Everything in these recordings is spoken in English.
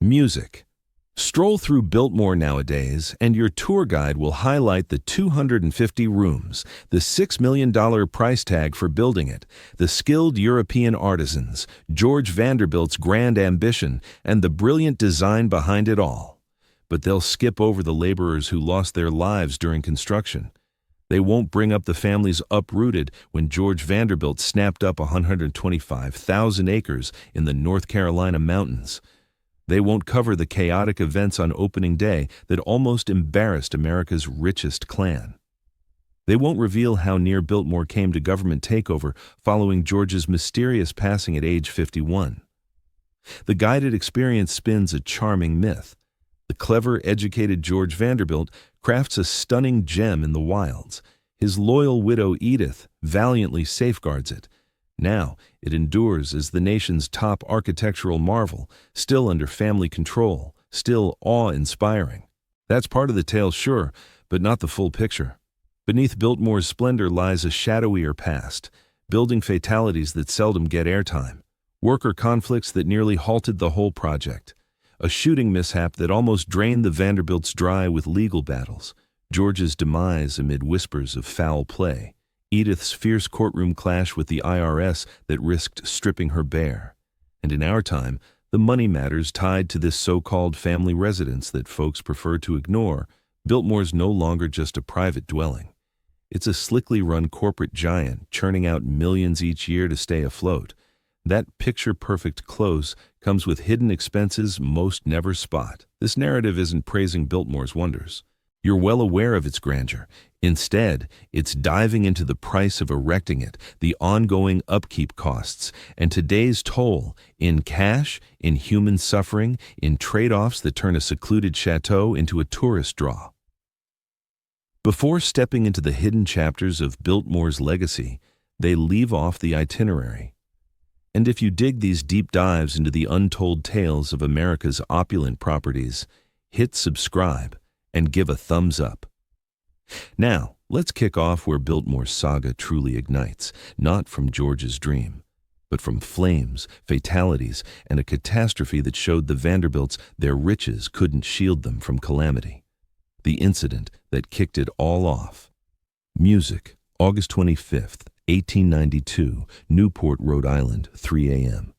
Music. Stroll through Biltmore nowadays, and your tour guide will highlight the 250 rooms, the $6 million price tag for building it, the skilled European artisans, George Vanderbilt's grand ambition, and the brilliant design behind it all. But they'll skip over the laborers who lost their lives during construction. They won't bring up the families uprooted when George Vanderbilt snapped up 125,000 acres in the North Carolina mountains. They won't cover the chaotic events on opening day that almost embarrassed America's richest clan. They won't reveal how near Biltmore came to government takeover following George's mysterious passing at age 51. The guided experience spins a charming myth. The clever, educated George Vanderbilt crafts a stunning gem in the wilds. His loyal widow Edith valiantly safeguards it. Now, it endures as the nation's top architectural marvel, still under family control, still awe-inspiring. That's part of the tale, sure, but not the full picture. Beneath Biltmore's splendor lies a shadowier past, building fatalities that seldom get airtime, worker conflicts that nearly halted the whole project, a shooting mishap that almost drained the Vanderbilts dry with legal battles, George's demise amid whispers of foul play, Edith's fierce courtroom clash with the IRS that risked stripping her bare. And in our time, the money matters tied to this so-called family residence that folks prefer to ignore. Biltmore's no longer just a private dwelling. It's a slickly run corporate giant churning out millions each year to stay afloat. That picture-perfect close comes with hidden expenses most never spot. This narrative isn't praising Biltmore's wonders. You're well aware of its grandeur. Instead, it's diving into the price of erecting it, the ongoing upkeep costs, and today's toll in cash, in human suffering, in trade-offs that turn a secluded chateau into a tourist draw. Before stepping into the hidden chapters of Biltmore's legacy, they leave off the itinerary. And if you dig these deep dives into the untold tales of America's opulent properties, hit subscribe and give a thumbs up. Now, let's kick off where Biltmore's saga truly ignites, not from George's dream, but from flames, fatalities, and a catastrophe that showed the Vanderbilts their riches couldn't shield them from calamity. The incident that kicked it all off. Music, August 25th, 1892, Newport, Rhode Island, 3 a.m.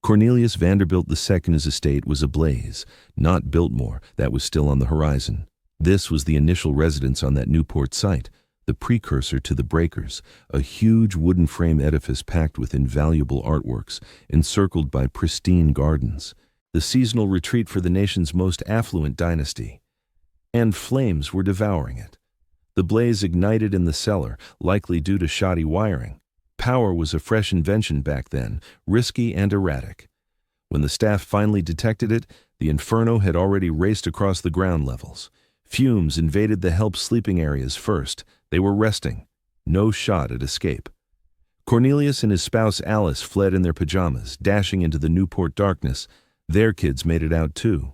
Cornelius Vanderbilt II's estate was ablaze, not Biltmore, that was still on the horizon. This was the initial residence on that Newport site, the precursor to the Breakers, a huge wooden frame edifice packed with invaluable artworks, encircled by pristine gardens, the seasonal retreat for the nation's most affluent dynasty. And flames were devouring it. The blaze ignited in the cellar, likely due to shoddy wiring. Power was a fresh invention back then, risky and erratic. When the staff finally detected it, the inferno had already raced across the ground levels. Fumes invaded the help sleeping areas first. They were resting. No shot at escape. Cornelius and his spouse Alice fled in their pajamas, dashing into the Newport darkness. Their kids made it out too.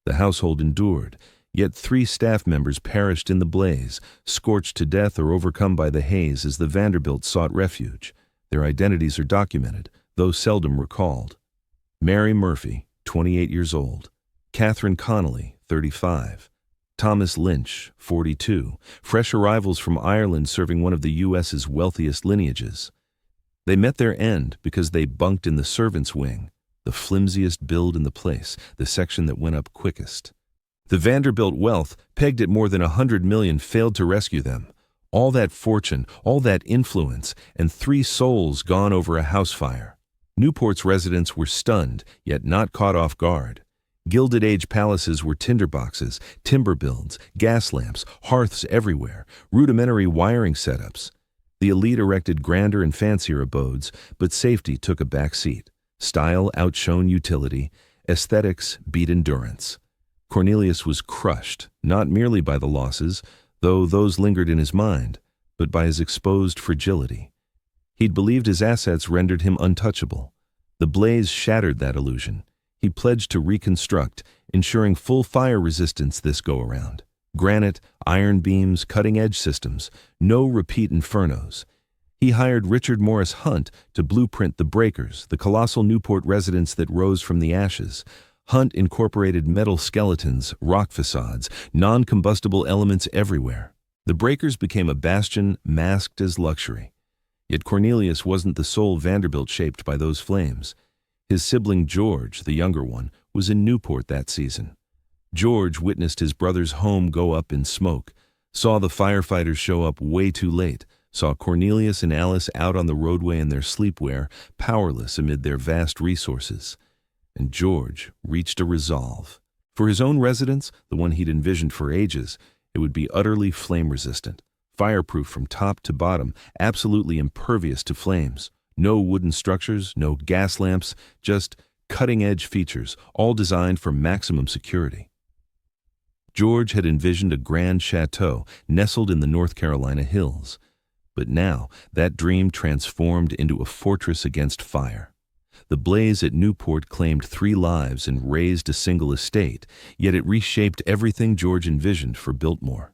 The household endured, yet 3 staff members perished in the blaze, scorched to death or overcome by the haze as the Vanderbilts sought refuge. Their identities are documented, though seldom recalled. Mary Murphy, 28 years old. Catherine Connolly, 35. Thomas Lynch, 42, fresh arrivals from Ireland serving one of the U.S.'s wealthiest lineages. They met their end because they bunked in the servants' wing, the flimsiest build in the place, the section that went up quickest. The Vanderbilt wealth, pegged at more than $100 million, failed to rescue them. All that fortune, all that influence, and 3 souls gone over a house fire. Newport's residents were stunned, yet not caught off guard. Gilded Age palaces were tinderboxes, timber builds, gas lamps, hearths everywhere, rudimentary wiring setups. The elite erected grander and fancier abodes, but safety took a back seat. Style outshone utility, aesthetics beat endurance. Cornelius was crushed, not merely by the losses, though those lingered in his mind, but by his exposed fragility. He'd believed his assets rendered him untouchable. The blaze shattered that illusion. He pledged to reconstruct, ensuring full fire resistance this go-around. Granite, iron beams, cutting-edge systems, no repeat infernos. He hired Richard Morris Hunt to blueprint the Breakers, the colossal Newport residence that rose from the ashes, Hunt incorporated metal skeletons, rock facades, non-combustible elements everywhere. The breakers became a bastion masked as luxury. Yet Cornelius wasn't the sole Vanderbilt shaped by those flames. His sibling George, the younger one, was in Newport that season. George witnessed his brother's home go up in smoke, saw the firefighters show up way too late, saw Cornelius and Alice out on the roadway in their sleepwear, powerless amid their vast resources. And George reached a resolve. For his own residence, the one he'd envisioned for ages, it would be utterly flame-resistant, fireproof from top to bottom, absolutely impervious to flames. No wooden structures, no gas lamps, just cutting-edge features, all designed for maximum security. George had envisioned a grand chateau nestled in the North Carolina hills. But now, that dream transformed into a fortress against fire. The blaze at Newport claimed 3 lives and razed a single estate, yet it reshaped everything George envisioned for Biltmore.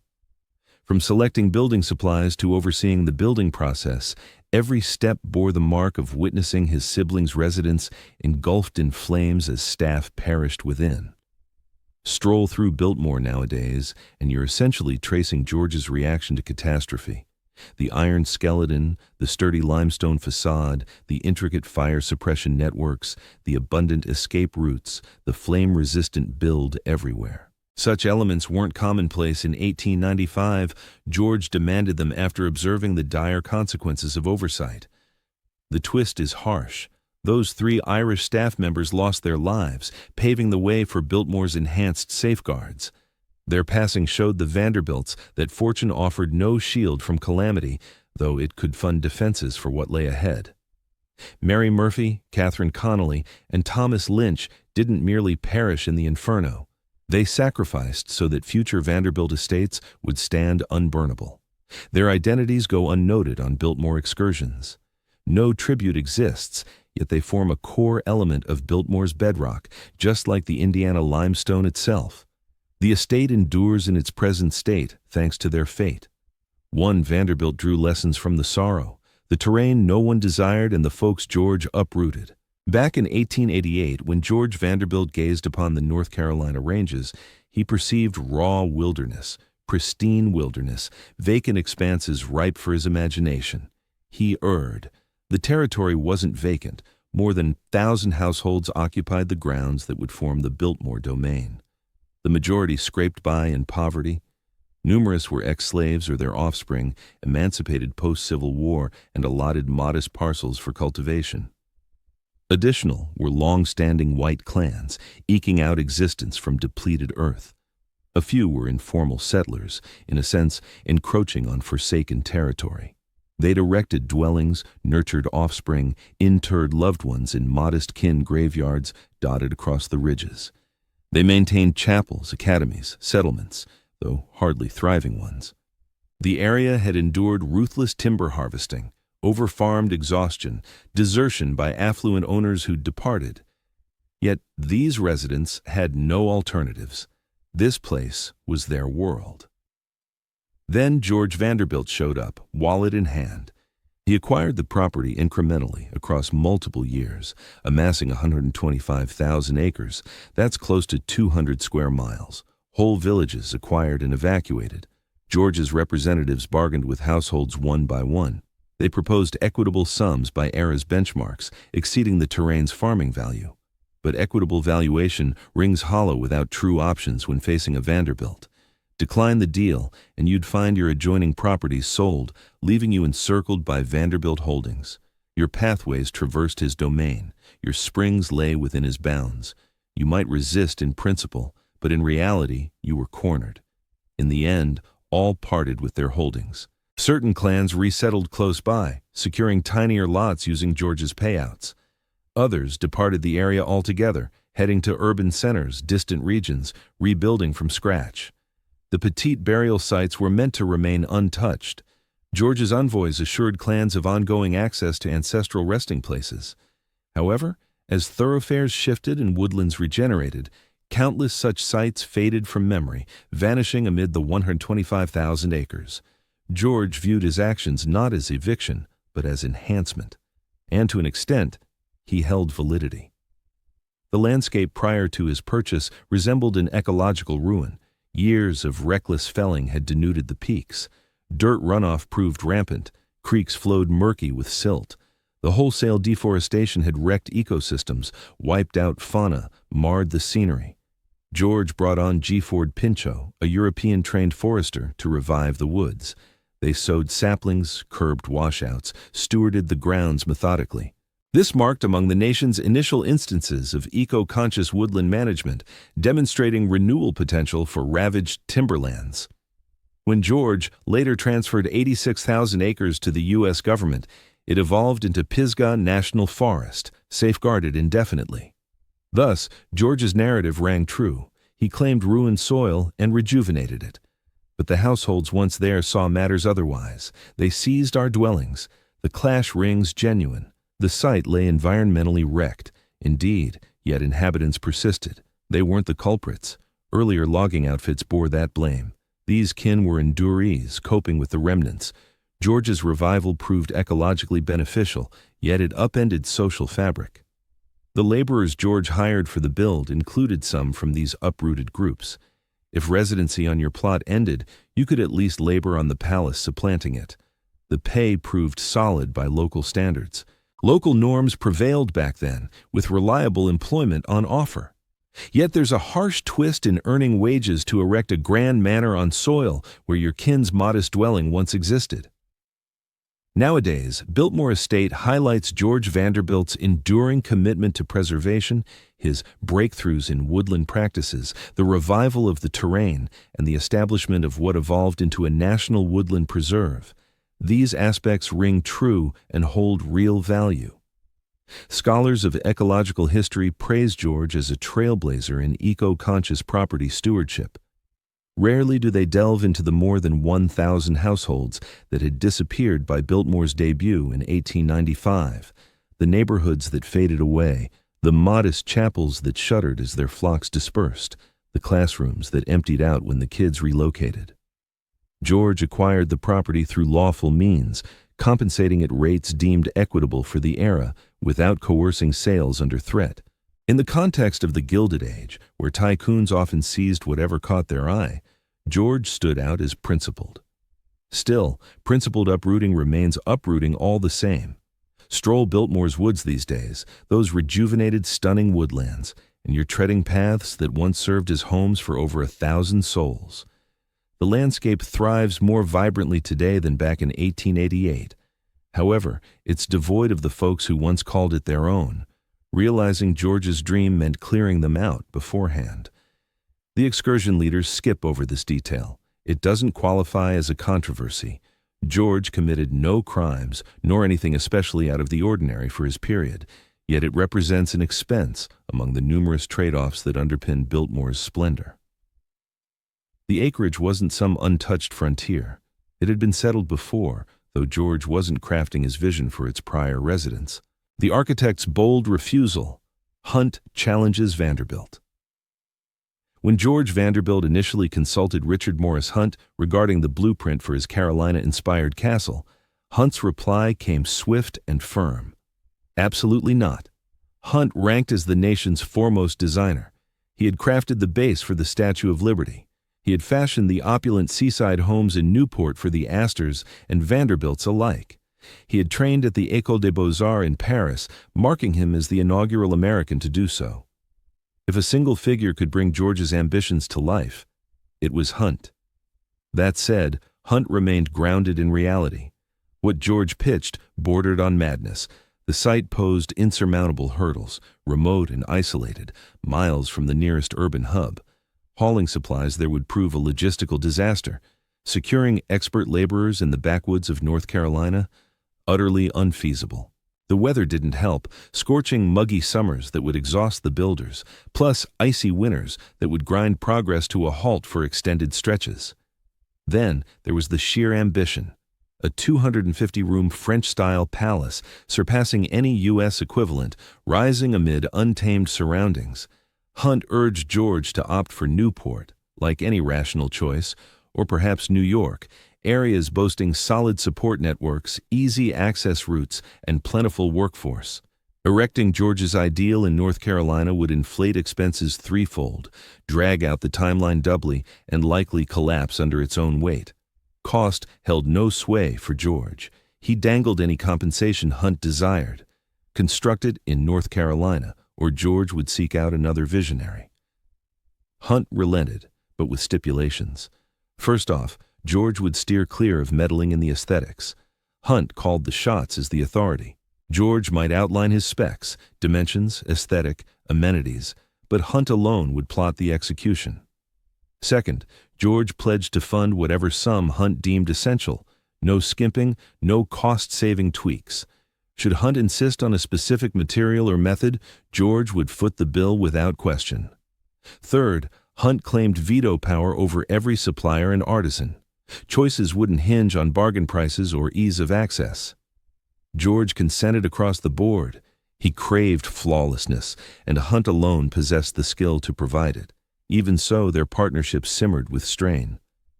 From selecting building supplies to overseeing the building process, every step bore the mark of witnessing his siblings' residence engulfed in flames as staff perished within. Stroll through Biltmore nowadays, and you're essentially tracing George's reaction to catastrophe. The iron skeleton, the sturdy limestone facade, the intricate fire suppression networks, the abundant escape routes, the flame-resistant build everywhere. Such elements weren't commonplace in 1895. George demanded them after observing the dire consequences of oversight. The twist is harsh. Those 3 Irish staff members lost their lives, paving the way for Biltmore's enhanced safeguards. Their passing showed the Vanderbilts that fortune offered no shield from calamity, though it could fund defenses for what lay ahead. Mary Murphy, Catherine Connolly, and Thomas Lynch didn't merely perish in the inferno. They sacrificed so that future Vanderbilt estates would stand unburnable. Their identities go unnoted on Biltmore excursions. No tribute exists, yet they form a core element of Biltmore's bedrock, just like the Indiana limestone itself. The estate endures in its present state thanks to their fate. One Vanderbilt drew lessons from the sorrow, the terrain no one desired and the folks George uprooted. Back in 1888, when George Vanderbilt gazed upon the North Carolina ranges, he perceived raw wilderness, pristine wilderness, vacant expanses ripe for his imagination. He erred. The territory wasn't vacant. More than 1,000 households occupied the grounds that would form the Biltmore domain. The majority scraped by in poverty. Numerous were ex-slaves or their offspring, emancipated post-Civil War and allotted modest parcels for cultivation. Additional were long-standing white clans, eking out existence from depleted earth. A few were informal settlers, in a sense encroaching on forsaken territory. They'd erected dwellings, nurtured offspring, interred loved ones in modest kin graveyards dotted across the ridges. They maintained chapels, academies, settlements, though hardly thriving ones. The area had endured ruthless timber harvesting, over-farmed exhaustion, desertion by affluent owners who'd departed. Yet these residents had no alternatives. This place was their world. Then George Vanderbilt showed up, wallet in hand. He acquired the property incrementally across multiple years, amassing 125,000 acres. That's close to 200 square miles. Whole villages acquired and evacuated. George's representatives bargained with households one by one. They proposed equitable sums by era's benchmarks, exceeding the terrain's farming value. But equitable valuation rings hollow without true options when facing a Vanderbilt. Decline the deal, and you'd find your adjoining properties sold, leaving you encircled by Vanderbilt holdings. Your pathways traversed his domain. Your springs lay within his bounds. You might resist in principle, but in reality, you were cornered. In the end, all parted with their holdings. Certain clans resettled close by, securing tinier lots using George's payouts. Others departed the area altogether, heading to urban centers, distant regions, rebuilding from scratch. The petite burial sites were meant to remain untouched. George's envoys assured clans of ongoing access to ancestral resting places. However, as thoroughfares shifted and woodlands regenerated, countless such sites faded from memory, vanishing amid the 125,000 acres. George viewed his actions not as eviction, but as enhancement. And to an extent, he held validity. The landscape prior to his purchase resembled an ecological ruin. Years of reckless felling had denuded the peaks. Dirt runoff proved rampant. Creeks flowed murky with silt. The wholesale deforestation had wrecked ecosystems, wiped out fauna, marred the scenery. George brought on G. Ford Pinchot, a European-trained forester, to revive the woods. They sowed saplings, curbed washouts, stewarded the grounds methodically. This marked among the nation's initial instances of eco-conscious woodland management, demonstrating renewal potential for ravaged timberlands. When George later transferred 86,000 acres to the U.S. government, it evolved into Pisgah National Forest, safeguarded indefinitely. Thus, George's narrative rang true. He claimed ruined soil and rejuvenated it. But the households once there saw matters otherwise. They seized our dwellings. The clash rings genuine. The site lay environmentally wrecked. Indeed, yet inhabitants persisted. They weren't the culprits. Earlier logging outfits bore that blame. These kin were endurees, coping with the remnants. George's revival proved ecologically beneficial, yet it upended social fabric. The laborers George hired for the build included some from these uprooted groups. If residency on your plot ended, you could at least labor on the palace supplanting it. The pay proved solid by local standards. Local norms prevailed back then, with reliable employment on offer. Yet there's a harsh twist in earning wages to erect a grand manor on soil where your kin's modest dwelling once existed. Nowadays, Biltmore Estate highlights George Vanderbilt's enduring commitment to preservation, his breakthroughs in woodland practices, the revival of the terrain, and the establishment of what evolved into a national woodland preserve. These aspects ring true and hold real value. Scholars of ecological history praise George as a trailblazer in eco-conscious property stewardship. Rarely do they delve into the more than 1,000 households that had disappeared by Biltmore's debut in 1895, the neighborhoods that faded away, the modest chapels that shuttered as their flocks dispersed, the classrooms that emptied out when the kids relocated. George acquired the property through lawful means, compensating at rates deemed equitable for the era, without coercing sales under threat. In the context of the Gilded Age, where tycoons often seized whatever caught their eye, George stood out as principled. Still, principled uprooting remains uprooting all the same. Stroll Biltmore's woods these days, those rejuvenated, stunning woodlands, and you're treading paths that once served as homes for over 1,000 souls. The landscape thrives more vibrantly today than back in 1888. However, it's devoid of the folks who once called it their own. Realizing George's dream meant clearing them out beforehand. The excursion leaders skip over this detail. It doesn't qualify as a controversy. George committed no crimes, nor anything especially out of the ordinary for his period, yet it represents an expense among the numerous trade-offs that underpin Biltmore's splendor. The acreage wasn't some untouched frontier. It had been settled before, though George wasn't crafting his vision for its prior residents. The architect's bold refusal. Hunt challenges Vanderbilt. When George Vanderbilt initially consulted Richard Morris Hunt regarding the blueprint for his Carolina-inspired castle, Hunt's reply came swift and firm. Absolutely not. Hunt ranked as the nation's foremost designer. He had crafted the base for the Statue of Liberty. He had fashioned the opulent seaside homes in Newport for the Astors and Vanderbilts alike. He had trained at the École des Beaux-Arts in Paris, marking him as the inaugural American to do so. If a single figure could bring George's ambitions to life, it was Hunt. That said, Hunt remained grounded in reality. What George pitched bordered on madness. The site posed insurmountable hurdles, remote and isolated, miles from the nearest urban hub. Hauling supplies there would prove a logistical disaster. Securing expert laborers in the backwoods of North Carolina, utterly unfeasible. The weather didn't help, scorching, muggy summers that would exhaust the builders, plus icy winters that would grind progress to a halt for extended stretches. Then there was the sheer ambition. A 250-room French-style palace, surpassing any U.S. equivalent, rising amid untamed surroundings. Hunt urged George to opt for Newport, like any rational choice, or perhaps New York, areas boasting solid support networks, easy access routes, and plentiful workforce. Erecting George's ideal in North Carolina would inflate expenses threefold, drag out the timeline doubly, and likely collapse under its own weight. Cost held no sway for George. He dangled any compensation Hunt desired. Construct it in North Carolina, or George would seek out another visionary. Hunt relented, but with stipulations. First off, George would steer clear of meddling in the aesthetics. Hunt called the shots as the authority. George might outline his specs, dimensions, aesthetic, amenities, but Hunt alone would plot the execution. Second, George pledged to fund whatever sum Hunt deemed essential. No skimping, no cost-saving tweaks. Should Hunt insist on a specific material or method, George would foot the bill without question. Third, Hunt claimed veto power over every supplier and artisan. Choices wouldn't hinge on bargain prices or ease of access. George consented across the board. He craved flawlessness, and Hunt alone possessed the skill to provide it. Even so, their partnership simmered with strain.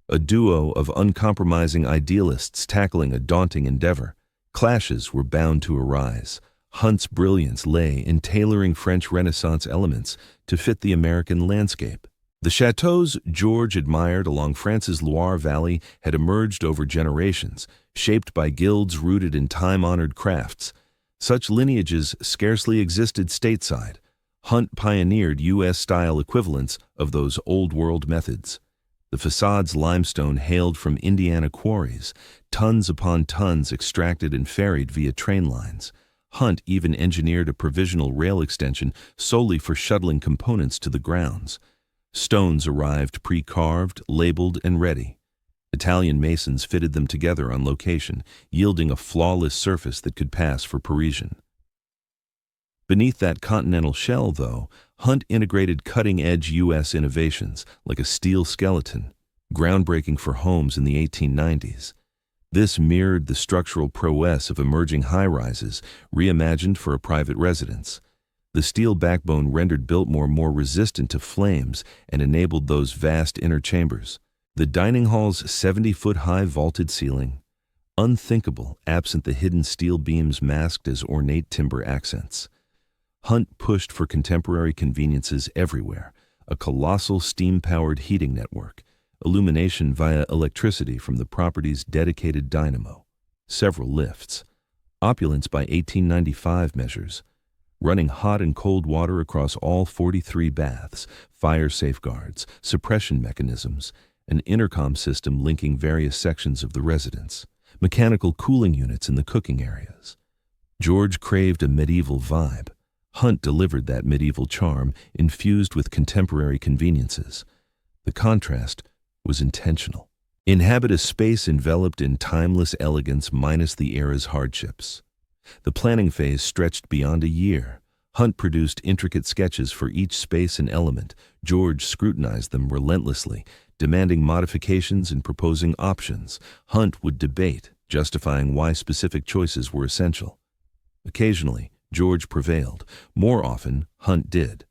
A duo of uncompromising idealists tackling a daunting endeavor. Clashes were bound to arise. Hunt's brilliance lay in tailoring French Renaissance elements to fit the American landscape. The chateaux George admired along France's Loire Valley had emerged over generations, shaped by guilds rooted in time-honored crafts. Such lineages scarcely existed stateside. Hunt pioneered U.S.-style equivalents of those old-world methods. The facade's limestone hailed from Indiana quarries, tons upon tons extracted and ferried via train lines. Hunt even engineered a provisional rail extension solely for shuttling components to the grounds. Stones arrived pre-carved, labeled, and ready. Italian masons fitted them together on location, yielding a flawless surface that could pass for Parisian. Beneath that continental shell, though, Hunt integrated cutting-edge U.S. innovations like a steel skeleton, groundbreaking for homes in the 1890s. This mirrored the structural prowess of emerging high-rises, reimagined for a private residence. The steel backbone rendered Biltmore more resistant to flames and enabled those vast inner chambers. The dining hall's 70-foot-high vaulted ceiling, unthinkable absent the hidden steel beams masked as ornate timber accents. Hunt pushed for contemporary conveniences everywhere, a colossal steam-powered heating network, illumination via electricity from the property's dedicated dynamo, several lifts, opulence by 1895 measures, running hot and cold water across all 43 baths, fire safeguards, suppression mechanisms, an intercom system linking various sections of the residence, mechanical cooling units in the cooking areas. George craved a medieval vibe. Hunt delivered that medieval charm, infused with contemporary conveniences. The contrast was intentional. Inhabit a space enveloped in timeless elegance minus the era's hardships. The planning phase stretched beyond a year. Hunt produced intricate sketches for each space and element. George scrutinized them relentlessly, demanding modifications and proposing options. Hunt would debate, justifying why specific choices were essential. Occasionally, George prevailed. More often, Hunt did.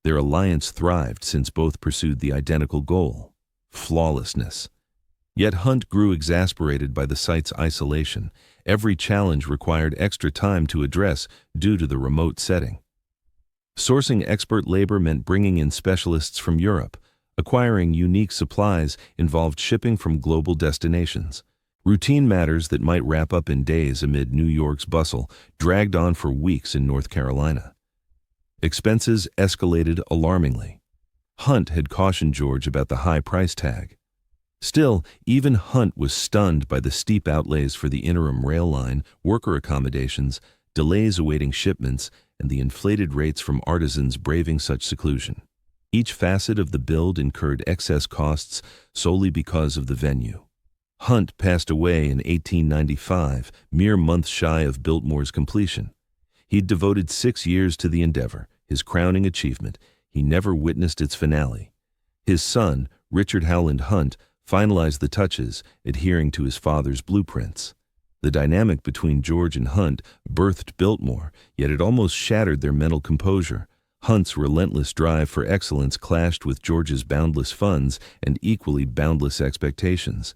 Their alliance thrived since both pursued the identical goal: flawlessness. Yet Hunt grew exasperated by the site's isolation. Every challenge required extra time to address due to the remote setting. Sourcing expert labor meant bringing in specialists from Europe. Acquiring unique supplies involved shipping from global destinations. Routine matters that might wrap up in days amid New York's bustle dragged on for weeks in North Carolina. Expenses escalated alarmingly. Hunt had cautioned George about the high price tag. Still, even Hunt was stunned by the steep outlays for the interim rail line, worker accommodations, delays awaiting shipments, and the inflated rates from artisans braving such seclusion. Each facet of the build incurred excess costs solely because of the venue. Hunt passed away in 1895, mere months shy of Biltmore's completion. He'd devoted 6 years to the endeavor, his crowning achievement. He never witnessed its finale. His son, Richard Howland Hunt, finalized the touches, adhering to his father's blueprints. The dynamic between George and Hunt birthed Biltmore, yet it almost shattered their mental composure. Hunt's relentless drive for excellence clashed with George's boundless funds and equally boundless expectations.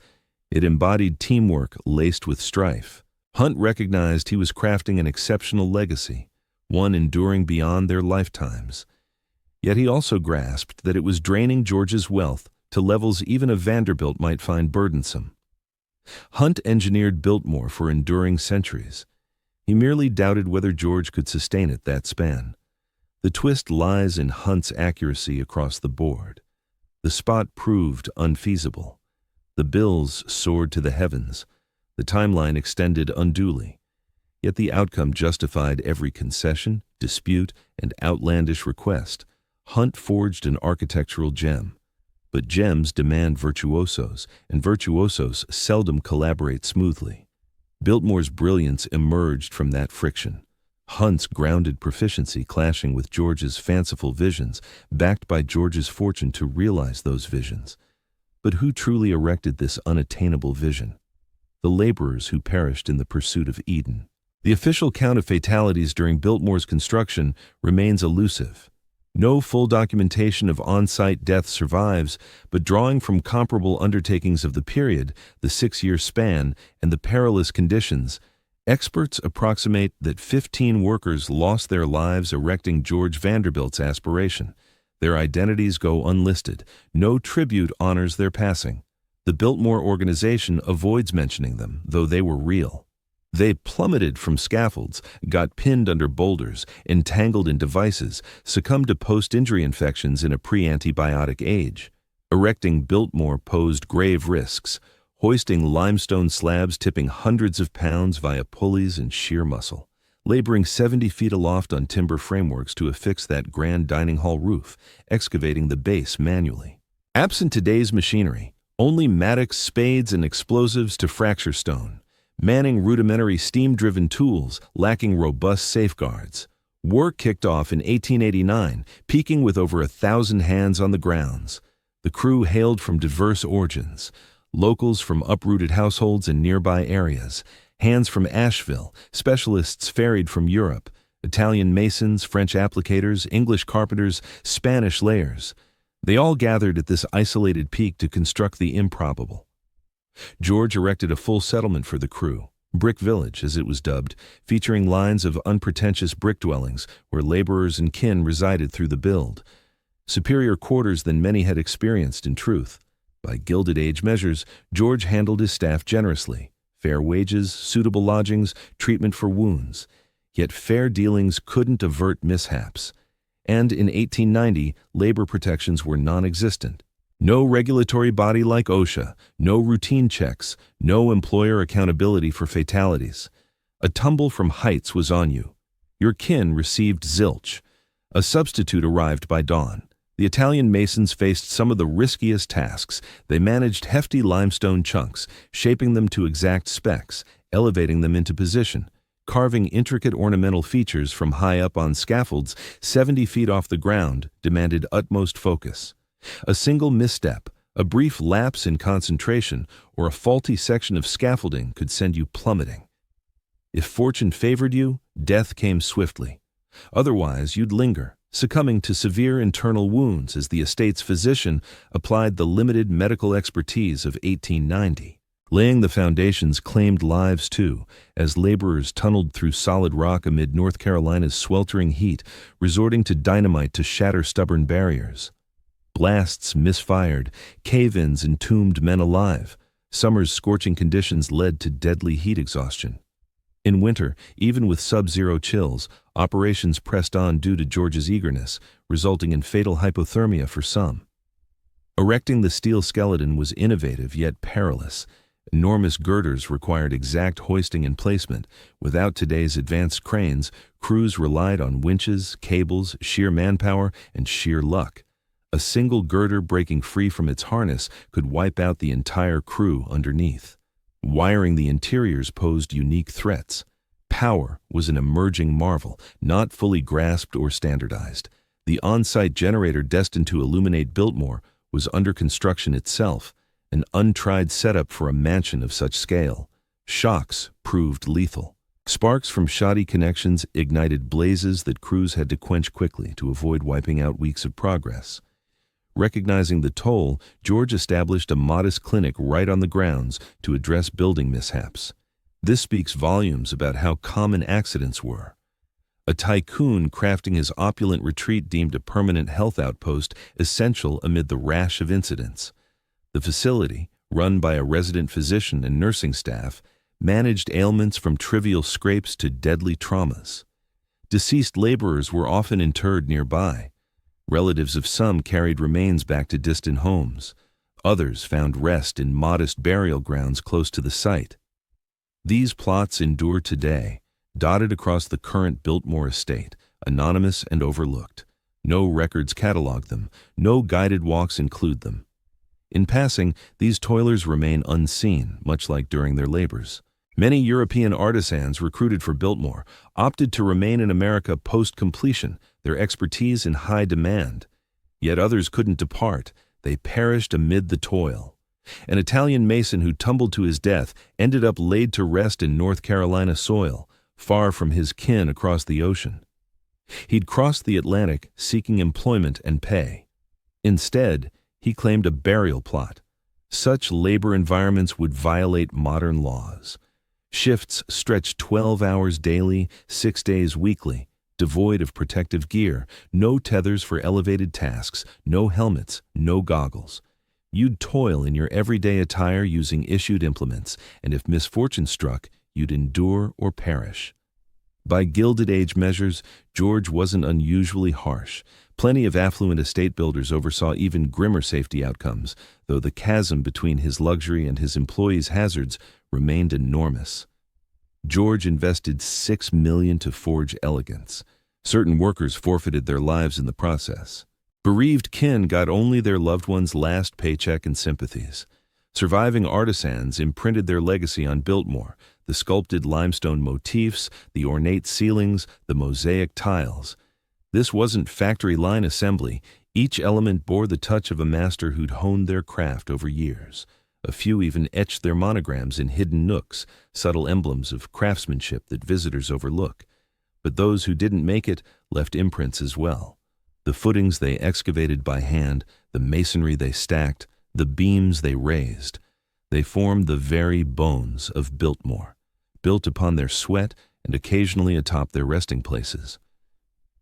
It embodied teamwork laced with strife. Hunt recognized he was crafting an exceptional legacy, one enduring beyond their lifetimes. Yet he also grasped that it was draining George's wealth to levels even a Vanderbilt might find burdensome. Hunt engineered Biltmore for enduring centuries. He merely doubted whether George could sustain it that span. The twist lies in Hunt's accuracy across the board. The spot proved unfeasible. The bills soared to the heavens. The timeline extended unduly. Yet the outcome justified every concession, dispute, and outlandish request. Hunt forged an architectural gem. But gems demand virtuosos, and virtuosos seldom collaborate smoothly. Biltmore's brilliance emerged from that friction. Hunt's grounded proficiency clashing with George's fanciful visions, backed by George's fortune to realize those visions. But who truly erected this unattainable vision? The laborers who perished in the pursuit of Eden. The official count of fatalities during Biltmore's construction remains elusive. No full documentation of on-site deaths survives, but drawing from comparable undertakings of the period, the 6-year span, and the perilous conditions, experts approximate that 15 workers lost their lives erecting George Vanderbilt's aspiration. Their identities go unlisted. No tribute honors their passing. The Biltmore organization avoids mentioning them, though they were real. They plummeted from scaffolds, got pinned under boulders, entangled in devices, succumbed to post-injury infections in a pre-antibiotic age. Erecting Biltmore posed grave risks, hoisting limestone slabs tipping hundreds of pounds via pulleys and sheer muscle, laboring 70 feet aloft on timber frameworks to affix that grand dining hall roof, excavating the base manually. Absent today's machinery, only mattocks, spades, and explosives to fracture stone. Manning rudimentary steam-driven tools, lacking robust safeguards. Work kicked off in 1889, peaking with over 1,000 hands on the grounds. The crew hailed from diverse origins. Locals from uprooted households in nearby areas. Hands from Asheville, specialists ferried from Europe. Italian masons, French applicators, English carpenters, Spanish layers. They all gathered at this isolated peak to construct the improbable. George erected a full settlement for the crew, Brick Village as it was dubbed, featuring lines of unpretentious brick dwellings where laborers and kin resided through the build. Superior quarters than many had experienced in truth. By Gilded Age measures, George handled his staff generously. Fair wages, suitable lodgings, treatment for wounds. Yet fair dealings couldn't avert mishaps. And in 1890, labor protections were non-existent. No regulatory body like OSHA, no routine checks, no employer accountability for fatalities. A tumble from heights was on you. Your kin received zilch. A substitute arrived by dawn. The Italian masons faced some of the riskiest tasks. They managed hefty limestone chunks, shaping them to exact specs, elevating them into position, carving intricate ornamental features from high up on scaffolds 70 feet off the ground demanded utmost focus. A single misstep, a brief lapse in concentration, or a faulty section of scaffolding could send you plummeting. If fortune favored you, death came swiftly. Otherwise, you'd linger, succumbing to severe internal wounds as the estate's physician applied the limited medical expertise of 1890. Laying the foundations claimed lives too, as laborers tunneled through solid rock amid North Carolina's sweltering heat, resorting to dynamite to shatter stubborn barriers. Blasts misfired, cave-ins entombed men alive. Summer's scorching conditions led to deadly heat exhaustion. In winter, even with sub-zero chills, operations pressed on due to George's eagerness, resulting in fatal hypothermia for some. Erecting the steel skeleton was innovative yet perilous. Enormous girders required exact hoisting and placement. Without today's advanced cranes, crews relied on winches, cables, sheer manpower, and sheer luck. A single girder breaking free from its harness could wipe out the entire crew underneath. Wiring the interiors posed unique threats. Power was an emerging marvel, not fully grasped or standardized. The on-site generator destined to illuminate Biltmore was under construction itself, an untried setup for a mansion of such scale. Shocks proved lethal. Sparks from shoddy connections ignited blazes that crews had to quench quickly to avoid wiping out weeks of progress. Recognizing the toll, George established a modest clinic right on the grounds to address building mishaps. This speaks volumes about how common accidents were. A tycoon crafting his opulent retreat deemed a permanent health outpost essential amid the rash of incidents. The facility, run by a resident physician and nursing staff, managed ailments from trivial scrapes to deadly traumas. Deceased laborers were often interred nearby. Relatives of some carried remains back to distant homes. Others found rest in modest burial grounds close to the site. These plots endure today, dotted across the current Biltmore estate, anonymous and overlooked. No records catalog them, no guided walks include them. In passing, these toilers remain unseen, much like during their labors. Many European artisans recruited for Biltmore opted to remain in America post-completion, their expertise in high demand. Yet others couldn't depart. They perished amid the toil. An Italian mason who tumbled to his death ended up laid to rest in North Carolina soil, far from his kin across the ocean. He'd crossed the Atlantic seeking employment and pay. Instead, he claimed a burial plot. Such labor environments would violate modern laws. Shifts stretched 12 hours daily, 6 days weekly, devoid of protective gear, no tethers for elevated tasks, no helmets, no goggles. You'd toil in your everyday attire using issued implements, and if misfortune struck, you'd endure or perish. By Gilded Age measures, George wasn't unusually harsh. Plenty of affluent estate builders oversaw even grimmer safety outcomes, though the chasm between his luxury and his employees' hazards remained enormous. George invested $6 million to forge elegance. Certain workers forfeited their lives in the process. Bereaved kin got only their loved one's last paycheck and sympathies. Surviving artisans imprinted their legacy on Biltmore, the sculpted limestone motifs, the ornate ceilings, the mosaic tiles. This wasn't factory-line assembly. Each element bore the touch of a master who'd honed their craft over years. A few even etched their monograms in hidden nooks, subtle emblems of craftsmanship that visitors overlook. But those who didn't make it left imprints as well. The footings they excavated by hand, the masonry they stacked, the beams they raised. They formed the very bones of Biltmore, built upon their sweat and occasionally atop their resting places.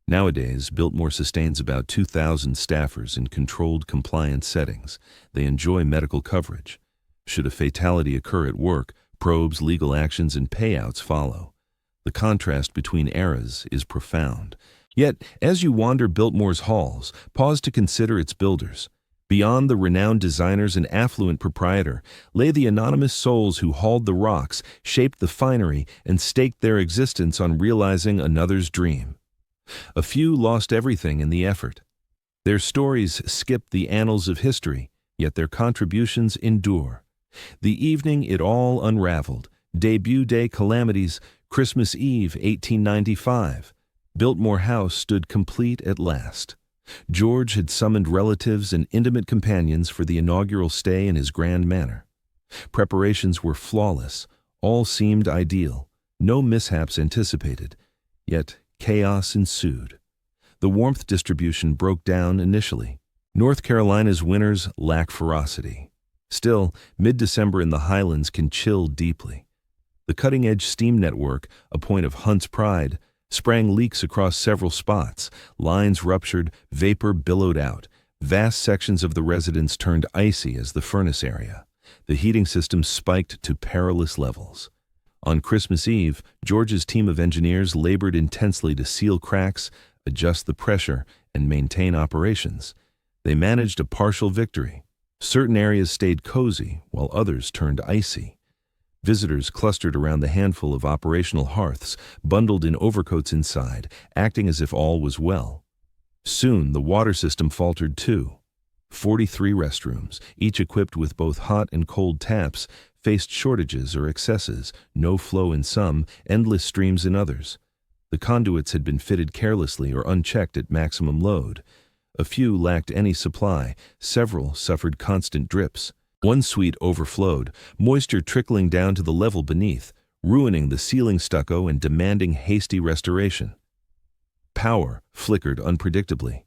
Nowadays, Biltmore sustains about 2,000 staffers in controlled compliance settings. They enjoy medical coverage. Should a fatality occur at work, probes, legal actions, and payouts follow. The contrast between eras is profound. Yet, as you wander Biltmore's halls, pause to consider its builders. Beyond the renowned designers and affluent proprietor lay the anonymous souls who hauled the rocks, shaped the finery, and staked their existence on realizing another's dream. A few lost everything in the effort. Their stories skipped the annals of history, yet their contributions endure. The evening it all unraveled, debut day calamities, Christmas Eve 1895. Biltmore House stood complete at last. George had summoned relatives and intimate companions for the inaugural stay in his grand manor. Preparations were flawless, all seemed ideal, no mishaps anticipated, yet chaos ensued. The warmth distribution broke down initially. North Carolina's winters lack ferocity. Still, mid-December in the Highlands can chill deeply. The cutting-edge steam network, a point of Hunt's pride, sprang leaks across several spots. Lines ruptured, vapor billowed out. Vast sections of the residence turned icy as the furnace area. The heating system spiked to perilous levels. On Christmas Eve, George's team of engineers labored intensely to seal cracks, adjust the pressure, and maintain operations. They managed a partial victory. Certain areas stayed cozy, while others turned icy. Visitors clustered around the handful of operational hearths, bundled in overcoats inside, acting as if all was well. Soon, the water system faltered too. 43 restrooms, each equipped with both hot and cold taps, faced shortages or excesses, no flow in some, endless streams in others. The conduits had been fitted carelessly or unchecked at maximum load. A few lacked any supply, several suffered constant drips. One suite overflowed, moisture trickling down to the level beneath, ruining the ceiling stucco and demanding hasty restoration. Power flickered unpredictably.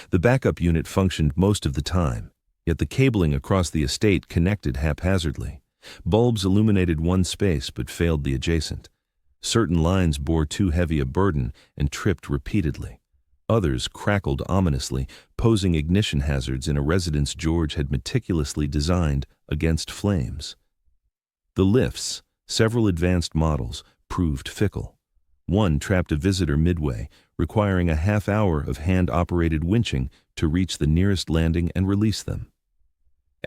The backup unit functioned most of the time, yet the cabling across the estate connected haphazardly. Bulbs illuminated one space but failed the adjacent. Certain lines bore too heavy a burden and tripped repeatedly. Others crackled ominously, posing ignition hazards in a residence George had meticulously designed against flames. The lifts, several advanced models, proved fickle. One trapped a visitor midway, requiring a half-hour of hand-operated winching to reach the nearest landing and release them.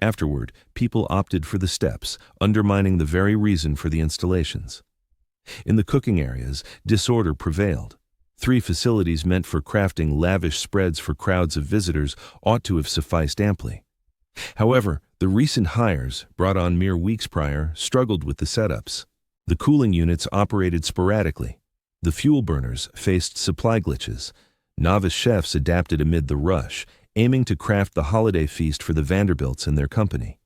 Afterward, people opted for the steps, undermining the very reason for the installations. In the cooking areas, disorder prevailed. 3 facilities meant for crafting lavish spreads for crowds of visitors ought to have sufficed amply. However, the recent hires, brought on mere weeks prior, struggled with the setups. The cooling units operated sporadically. The fuel burners faced supply glitches. Novice chefs adapted amid the rush, aiming to craft the holiday feast for the Vanderbilts and their company.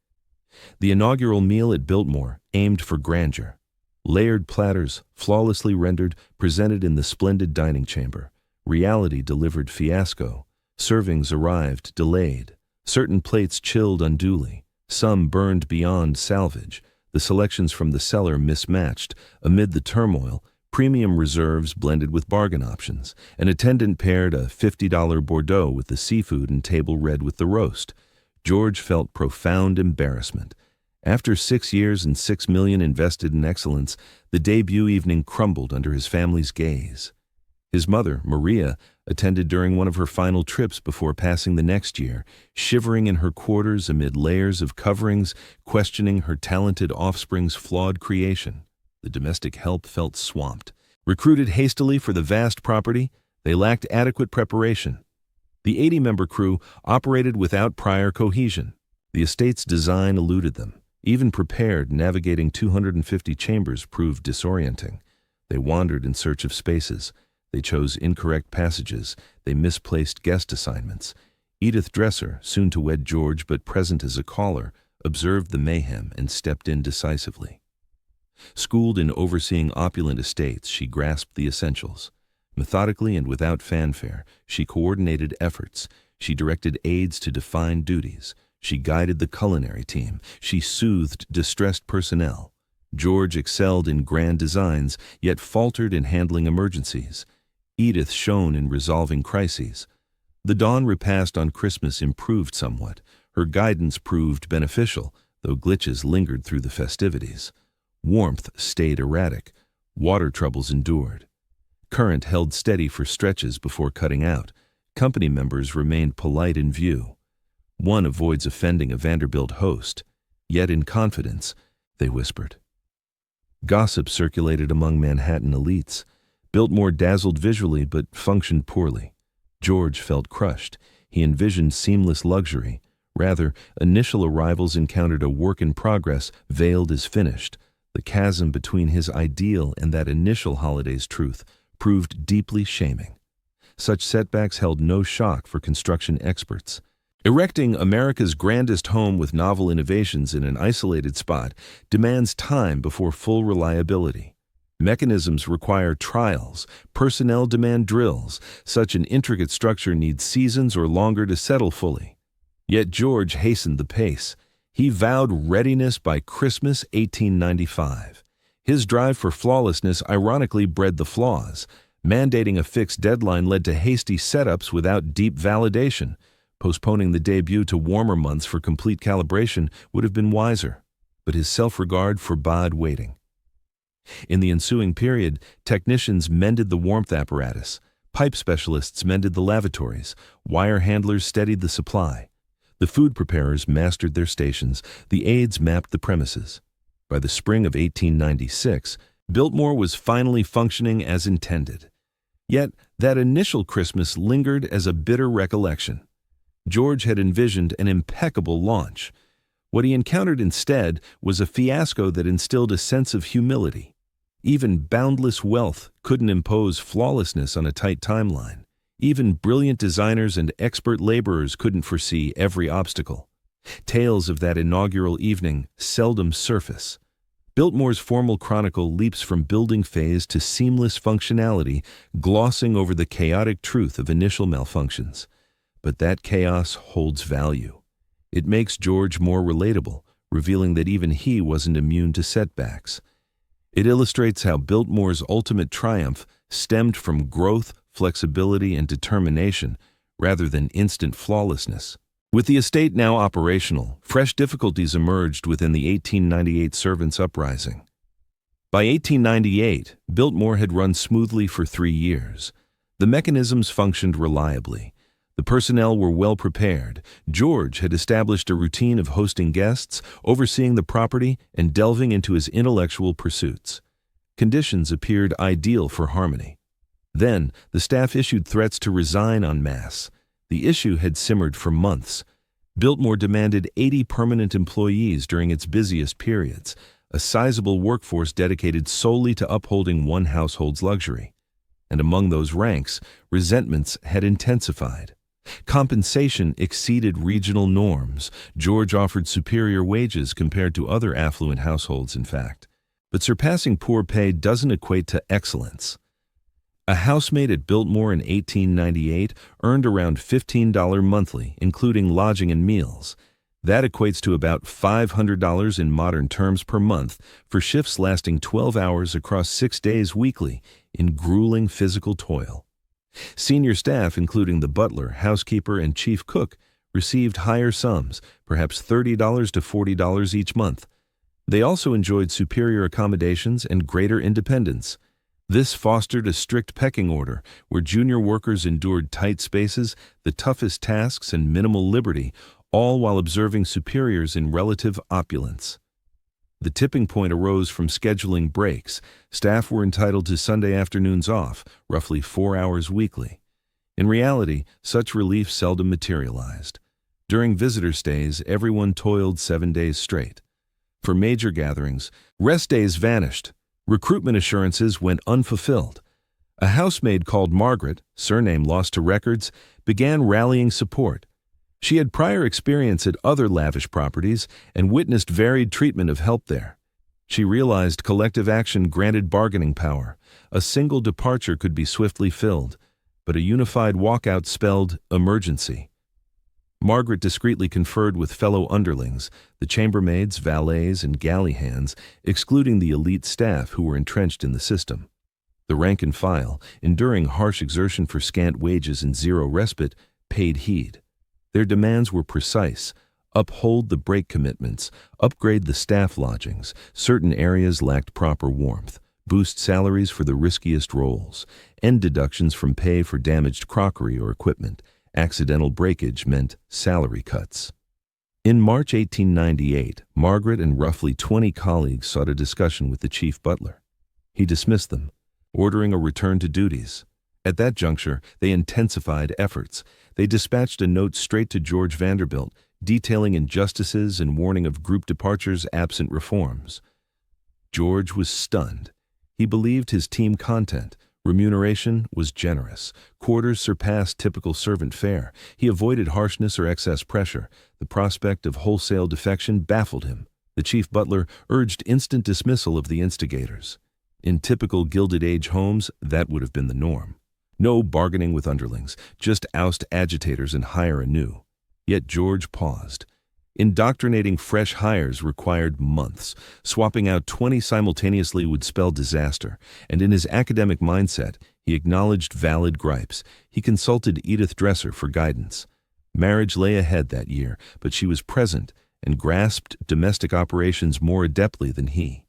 The inaugural meal at Biltmore aimed for grandeur. Layered platters, flawlessly rendered, presented in the splendid dining chamber. Reality delivered fiasco. Servings arrived delayed. Certain plates chilled unduly. Some burned beyond salvage. The selections from the cellar mismatched. Amid the turmoil, premium reserves blended with bargain options. An attendant paired a $50 Bordeaux with the seafood and table red with the roast. George felt profound embarrassment. After 6 years and $6 million invested in excellence, the debut evening crumbled under his family's gaze. His mother, Maria, attended during one of her final trips before passing the next year, shivering in her quarters amid layers of coverings, questioning her talented offspring's flawed creation. The domestic help felt swamped. Recruited hastily for the vast property, they lacked adequate preparation. The 80-member crew operated without prior cohesion. The estate's design eluded them. Even prepared, navigating 250 chambers proved disorienting. They wandered in search of spaces. They chose incorrect passages. They misplaced guest assignments. Edith Dresser, soon to wed George but present as a caller, observed the mayhem and stepped in decisively. Schooled in overseeing opulent estates, she grasped the essentials. Methodically and without fanfare, she coordinated efforts. She directed aides to define duties. She guided the culinary team. She soothed distressed personnel. George excelled in grand designs, yet faltered in handling emergencies. Edith shone in resolving crises. The dawn repast on Christmas improved somewhat. Her guidance proved beneficial, though glitches lingered through the festivities. Warmth stayed erratic. Water troubles endured. Current held steady for stretches before cutting out. Company members remained polite in view. One avoids offending a Vanderbilt host, yet in confidence, they whispered. Gossip circulated among Manhattan elites. Biltmore dazzled visually but functioned poorly. George felt crushed. He envisioned seamless luxury. Rather, initial arrivals encountered a work in progress veiled as finished. The chasm between his ideal and that initial holiday's truth proved deeply shaming. Such setbacks held no shock for construction experts. Erecting America's grandest home with novel innovations in an isolated spot demands time before full reliability. Mechanisms require trials, personnel demand drills. Such an intricate structure needs seasons or longer to settle fully. Yet George hastened the pace. He vowed readiness by Christmas 1895. His drive for flawlessness ironically bred the flaws. Mandating a fixed deadline led to hasty setups without deep validation. Postponing the debut to warmer months for complete calibration would have been wiser, but his self-regard forbade waiting. In the ensuing period, technicians mended the warmth apparatus, pipe specialists mended the lavatories, wire handlers steadied the supply. The food preparers mastered their stations, the aides mapped the premises. By the spring of 1896, Biltmore was finally functioning as intended. Yet that initial Christmas lingered as a bitter recollection. George had envisioned an impeccable launch. What he encountered instead was a fiasco that instilled a sense of humility. Even boundless wealth couldn't impose flawlessness on a tight timeline. Even brilliant designers and expert laborers couldn't foresee every obstacle. Tales of that inaugural evening seldom surface. Biltmore's formal chronicle leaps from building phase to seamless functionality, glossing over the chaotic truth of initial malfunctions. But that chaos holds value. It makes George more relatable, revealing that even he wasn't immune to setbacks. It illustrates how Biltmore's ultimate triumph stemmed from growth, flexibility, and determination, rather than instant flawlessness. With the estate now operational, fresh difficulties emerged within the 1898 servants' uprising. By 1898, Biltmore had run smoothly for 3 years. The mechanisms functioned reliably. The personnel were well prepared. George had established a routine of hosting guests, overseeing the property, and delving into his intellectual pursuits. Conditions appeared ideal for harmony. Then, the staff issued threats to resign en masse. The issue had simmered for months. Biltmore demanded 80 permanent employees during its busiest periods, a sizable workforce dedicated solely to upholding one household's luxury. And among those ranks, resentments had intensified. Compensation exceeded regional norms. George offered superior wages compared to other affluent households, in fact. But surpassing poor pay doesn't equate to excellence. A housemaid at Biltmore in 1898 earned around $15 monthly, including lodging and meals. That equates to about $500 in modern terms per month for shifts lasting 12 hours across 6 days weekly in grueling physical toil. Senior staff, including the butler, housekeeper, and chief cook, received higher sums, perhaps $30 to $40 each month. They also enjoyed superior accommodations and greater independence. This fostered a strict pecking order where junior workers endured tight spaces, the toughest tasks, and minimal liberty, all while observing superiors in relative opulence. The tipping point arose from scheduling breaks. Staff were entitled to Sunday afternoons off, roughly 4 hours weekly. In reality, such relief seldom materialized. During visitor stays, everyone toiled 7 days straight. For major gatherings, rest days vanished. Recruitment assurances went unfulfilled. A housemaid called Margaret, surname lost to records, began rallying support. She had prior experience at other lavish properties and witnessed varied treatment of help there. She realized collective action granted bargaining power. A single departure could be swiftly filled, but a unified walkout spelled emergency. Margaret discreetly conferred with fellow underlings, the chambermaids, valets, and galley hands, excluding the elite staff who were entrenched in the system. The rank and file, enduring harsh exertion for scant wages and zero respite, paid heed. Their demands were precise: uphold the break commitments, upgrade the staff lodgings, certain areas lacked proper warmth, boost salaries for the riskiest roles, end deductions from pay for damaged crockery or equipment. Accidental breakage meant salary cuts. In March 1898, Margaret and roughly 20 colleagues sought a discussion with the chief butler. He dismissed them, ordering a return to duties. At that juncture, they intensified efforts. They dispatched a note straight to George Vanderbilt, detailing injustices and warning of group departures absent reforms. George was stunned. He believed his team content. Remuneration was generous. Quarters surpassed typical servant fare. He avoided harshness or excess pressure. The prospect of wholesale defection baffled him. The chief butler urged instant dismissal of the instigators. In typical Gilded Age homes, that would have been the norm. No bargaining with underlings, just oust agitators and hire anew. Yet George paused. Indoctrinating fresh hires required months. Swapping out 20 simultaneously would spell disaster, and in his academic mindset, he acknowledged valid gripes. He consulted Edith Dresser for guidance. Marriage lay ahead that year, but she was present and grasped domestic operations more adeptly than he.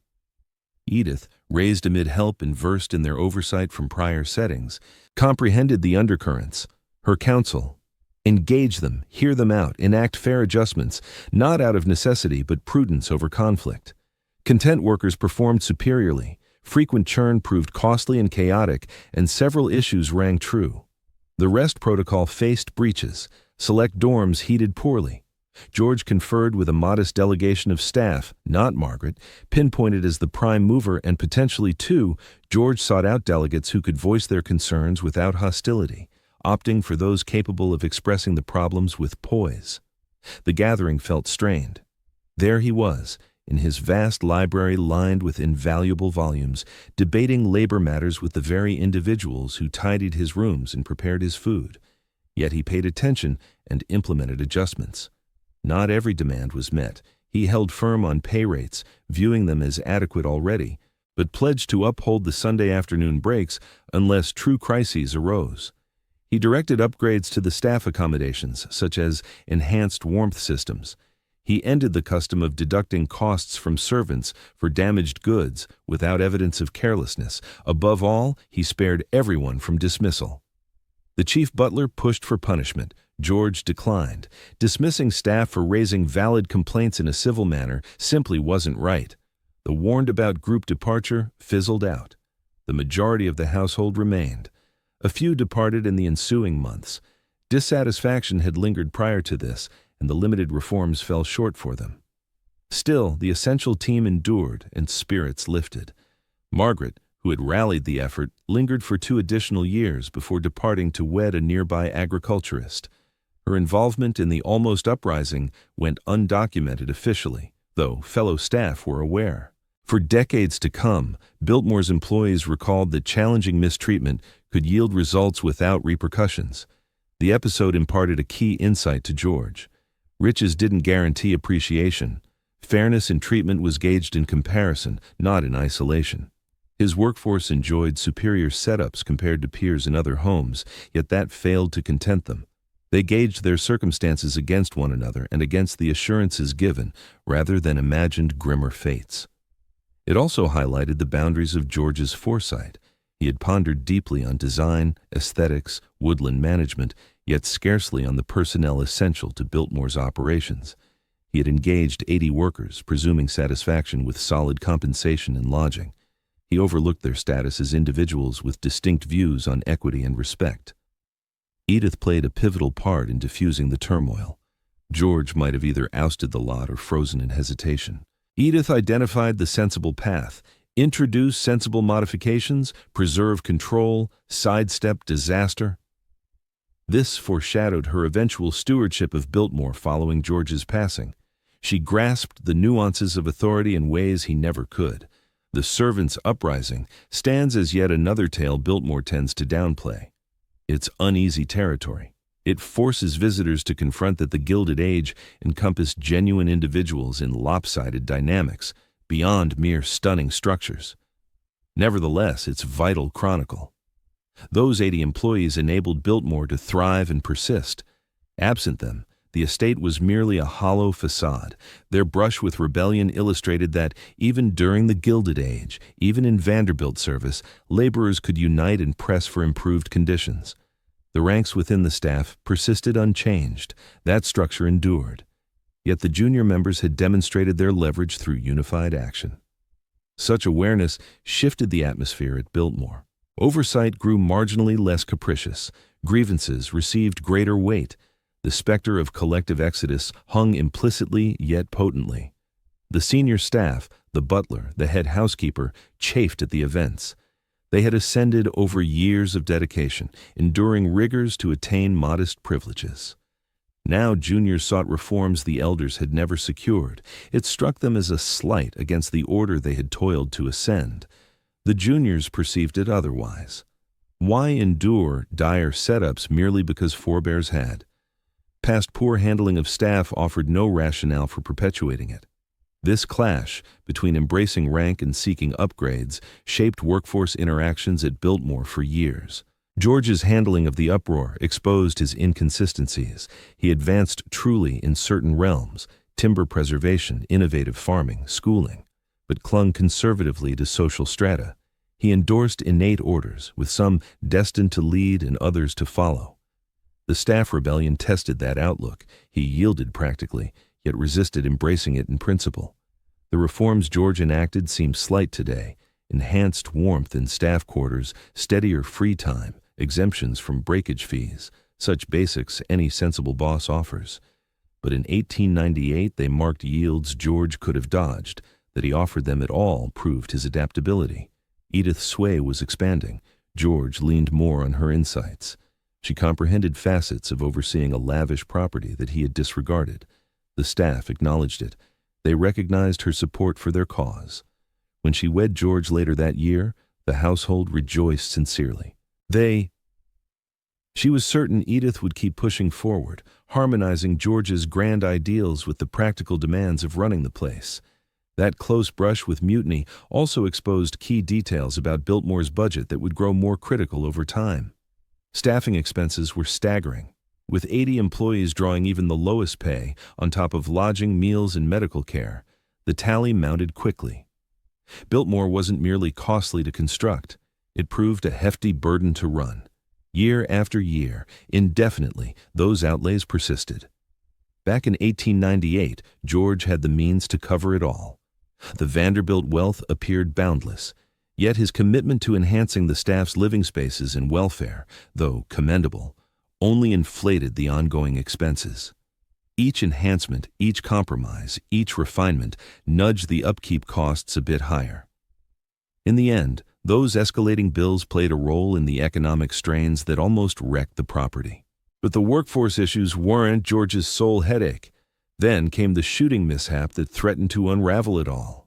Edith, raised amid help and versed in their oversight from prior settings, comprehended the undercurrents. Her counsel: engage them, hear them out, enact fair adjustments, not out of necessity but prudence over conflict. Content workers performed superiorly. Frequent churn proved costly and chaotic, and several issues rang true. The rest protocol faced breaches. Select dorms heated poorly. George conferred with a modest delegation of staff, not Margaret. Pinpointed as the prime mover and potentially two, George sought out delegates who could voice their concerns without hostility, opting for those capable of expressing the problems with poise. The gathering felt strained. There he was, in his vast library lined with invaluable volumes, debating labor matters with the very individuals who tidied his rooms and prepared his food. Yet he paid attention and implemented adjustments. Not every demand was met. He held firm on pay rates, viewing them as adequate already, but pledged to uphold the Sunday afternoon breaks unless true crises arose. He directed upgrades to the staff accommodations, such as enhanced warmth systems. He ended the custom of deducting costs from servants for damaged goods without evidence of carelessness. Above all, he spared everyone from dismissal. The chief butler pushed for punishment. George declined. Dismissing staff for raising valid complaints in a civil manner simply wasn't right. The warned-about group departure fizzled out. The majority of the household remained. A few departed in the ensuing months. Dissatisfaction had lingered prior to this, and the limited reforms fell short for them. Still, the essential team endured and spirits lifted. Margaret, who had rallied the effort, lingered for 2 additional years before departing to wed a nearby agriculturist. Her involvement in the almost uprising went undocumented officially, though fellow staff were aware. For decades to come, Biltmore's employees recalled that challenging mistreatment could yield results without repercussions. The episode imparted a key insight to George. Riches didn't guarantee appreciation. Fairness in treatment was gauged in comparison, not in isolation. His workforce enjoyed superior setups compared to peers in other homes, yet that failed to content them. They gauged their circumstances against one another and against the assurances given, rather than imagined grimmer fates. It also highlighted the boundaries of George's foresight. He had pondered deeply on design, aesthetics, woodland management, yet scarcely on the personnel essential to Biltmore's operations. He had engaged 80 workers, presuming satisfaction with solid compensation and lodging. He overlooked their status as individuals with distinct views on equity and respect. Edith played a pivotal part in diffusing the turmoil. George might have either ousted the lot or frozen in hesitation. Edith identified the sensible path, introduce sensible modifications, preserve control, sidestep disaster. This foreshadowed her eventual stewardship of Biltmore following George's passing. She grasped the nuances of authority in ways he never could. The servants' uprising stands as yet another tale Biltmore tends to downplay. It's uneasy territory. It forces visitors to confront that the Gilded Age encompassed genuine individuals in lopsided dynamics, beyond mere stunning structures. Nevertheless, it's vital chronicle. Those 80 employees enabled Biltmore to thrive and persist. Absent them, the estate was merely a hollow facade. Their brush with rebellion illustrated that, even during the Gilded Age, even in Vanderbilt service, laborers could unite and press for improved conditions. The ranks within the staff persisted unchanged. That structure endured. Yet the junior members had demonstrated their leverage through unified action. Such awareness shifted the atmosphere at Biltmore. Oversight grew marginally less capricious. Grievances received greater weight. The specter of collective exodus hung implicitly yet potently. The senior staff, the butler, the head housekeeper, chafed at the events. They had ascended over years of dedication, enduring rigors to attain modest privileges. Now juniors sought reforms the elders had never secured. It struck them as a slight against the order they had toiled to ascend. The juniors perceived it otherwise. Why endure dire setups merely because forebears had? Past poor handling of staff offered no rationale for perpetuating it. This clash between embracing rank and seeking upgrades shaped workforce interactions at Biltmore for years. George's handling of the uproar exposed his inconsistencies. He advanced truly in certain realms, timber preservation, innovative farming, schooling, but clung conservatively to social strata. He endorsed innate orders, with some destined to lead and others to follow. The staff rebellion tested that outlook. He yielded practically, yet resisted embracing it in principle. The reforms George enacted seem slight today: enhanced warmth in staff quarters, steadier free time, exemptions from breakage fees, such basics any sensible boss offers. But in 1898 they marked yields George could have dodged. That he offered them at all proved his adaptability. Edith's sway was expanding. George leaned more on her insights. She comprehended facets of overseeing a lavish property that he had disregarded. The staff acknowledged it. They recognized her support for their cause. When she wed George later that year, the household rejoiced sincerely. She was certain Edith would keep pushing forward, harmonizing George's grand ideals with the practical demands of running the place. That close brush with mutiny also exposed key details about Biltmore's budget that would grow more critical over time. Staffing expenses were staggering, with 80 employees drawing even the lowest pay on top of lodging, meals, and medical care. The tally mounted quickly. Biltmore wasn't merely costly to construct. It proved a hefty burden to run. Year after year, indefinitely, those outlays persisted. Back in 1898, George had the means to cover it all. The Vanderbilt wealth appeared boundless, yet his commitment to enhancing the staff's living spaces and welfare, though commendable, only inflated the ongoing expenses. Each enhancement, each compromise, each refinement nudged the upkeep costs a bit higher. In the end, those escalating bills played a role in the economic strains that almost wrecked the property. But the workforce issues weren't George's sole headache. Then came the shooting mishap that threatened to unravel it all.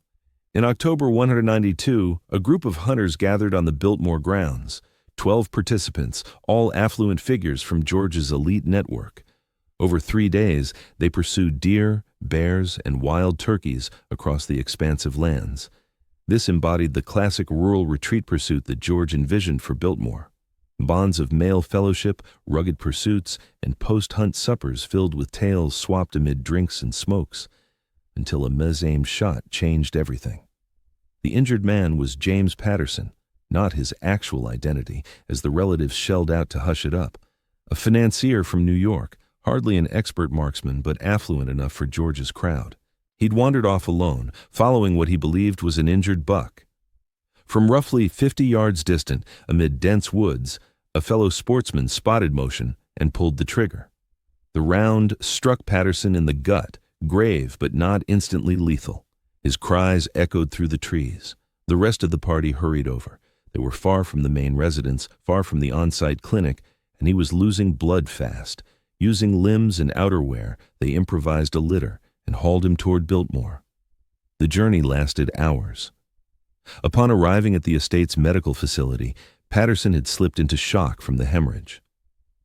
In October 192, a group of hunters gathered on the Biltmore grounds, 12 participants, all affluent figures from George's elite network. Over 3 days, they pursued deer, bears, and wild turkeys across the expansive lands. This embodied the classic rural retreat pursuit that George envisioned for Biltmore. Bonds of male fellowship, rugged pursuits, and post-hunt suppers filled with tales swapped amid drinks and smokes, until a mis-aimed shot changed everything. The injured man was James Patterson, not his actual identity, as the relatives shelled out to hush it up. A financier from New York, hardly an expert marksman but affluent enough for George's crowd. He'd wandered off alone, following what he believed was an injured buck. From roughly 50 yards distant, amid dense woods, a fellow sportsman spotted motion and pulled the trigger. The round struck Patterson in the gut, grave but not instantly lethal. His cries echoed through the trees. The rest of the party hurried over. They were far from the main residence, far from the on-site clinic, and he was losing blood fast. Using limbs and outerwear, they improvised a litter and hauled him toward Biltmore. The journey lasted hours. Upon arriving at the estate's medical facility, Patterson had slipped into shock from the hemorrhage.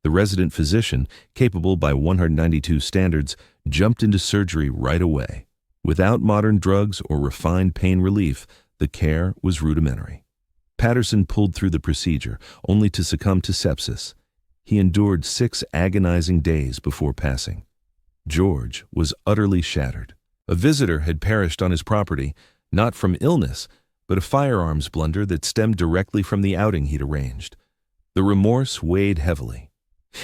The resident physician, capable by 192 standards, jumped into surgery right away. Without modern drugs or refined pain relief, the care was rudimentary. Patterson pulled through the procedure, only to succumb to sepsis. He endured 6 agonizing days before passing. George was utterly shattered. A visitor had perished on his property, not from illness, but a firearms blunder that stemmed directly from the outing he'd arranged. The remorse weighed heavily.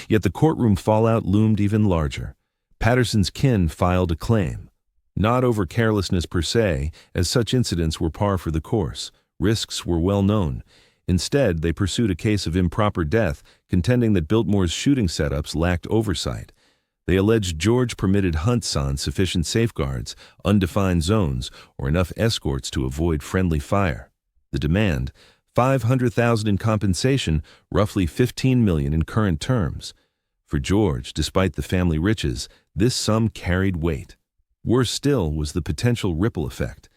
Yet the courtroom fallout loomed even larger. Patterson's kin filed a claim. Not over carelessness per se, as such incidents were par for the course. Risks were well known. Instead, they pursued a case of improper death, contending that Biltmore's shooting setups lacked oversight. They alleged George permitted hunts on sufficient safeguards, undefined zones, or enough escorts to avoid friendly fire. The demand, $500,000 in compensation, roughly $15 million in current terms. For George, despite the family riches, this sum carried weight. Worse still was the potential ripple effect.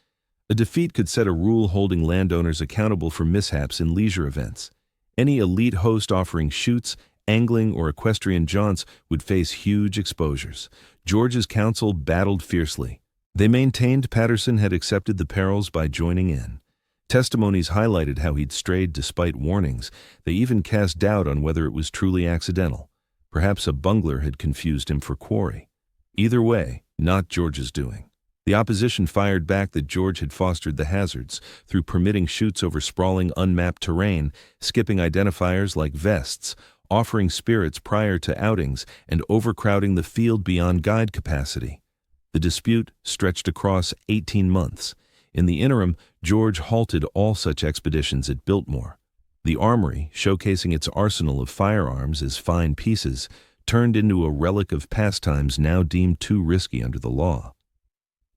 A defeat could set a rule holding landowners accountable for mishaps in leisure events. Any elite host offering shoots, angling, or equestrian jaunts would face huge exposures. George's counsel battled fiercely. They maintained Patterson had accepted the perils by joining in. Testimonies highlighted how he'd strayed despite warnings. They even cast doubt on whether it was truly accidental. Perhaps a bungler had confused him for quarry. Either way, not George's doing. The opposition fired back that George had fostered the hazards through permitting shoots over sprawling, unmapped terrain, skipping identifiers like vests, offering spirits prior to outings, and overcrowding the field beyond guide capacity. The dispute stretched across 18 months. In the interim, George halted all such expeditions at Biltmore. The armory, showcasing its arsenal of firearms as fine pieces, turned into a relic of pastimes now deemed too risky under the law.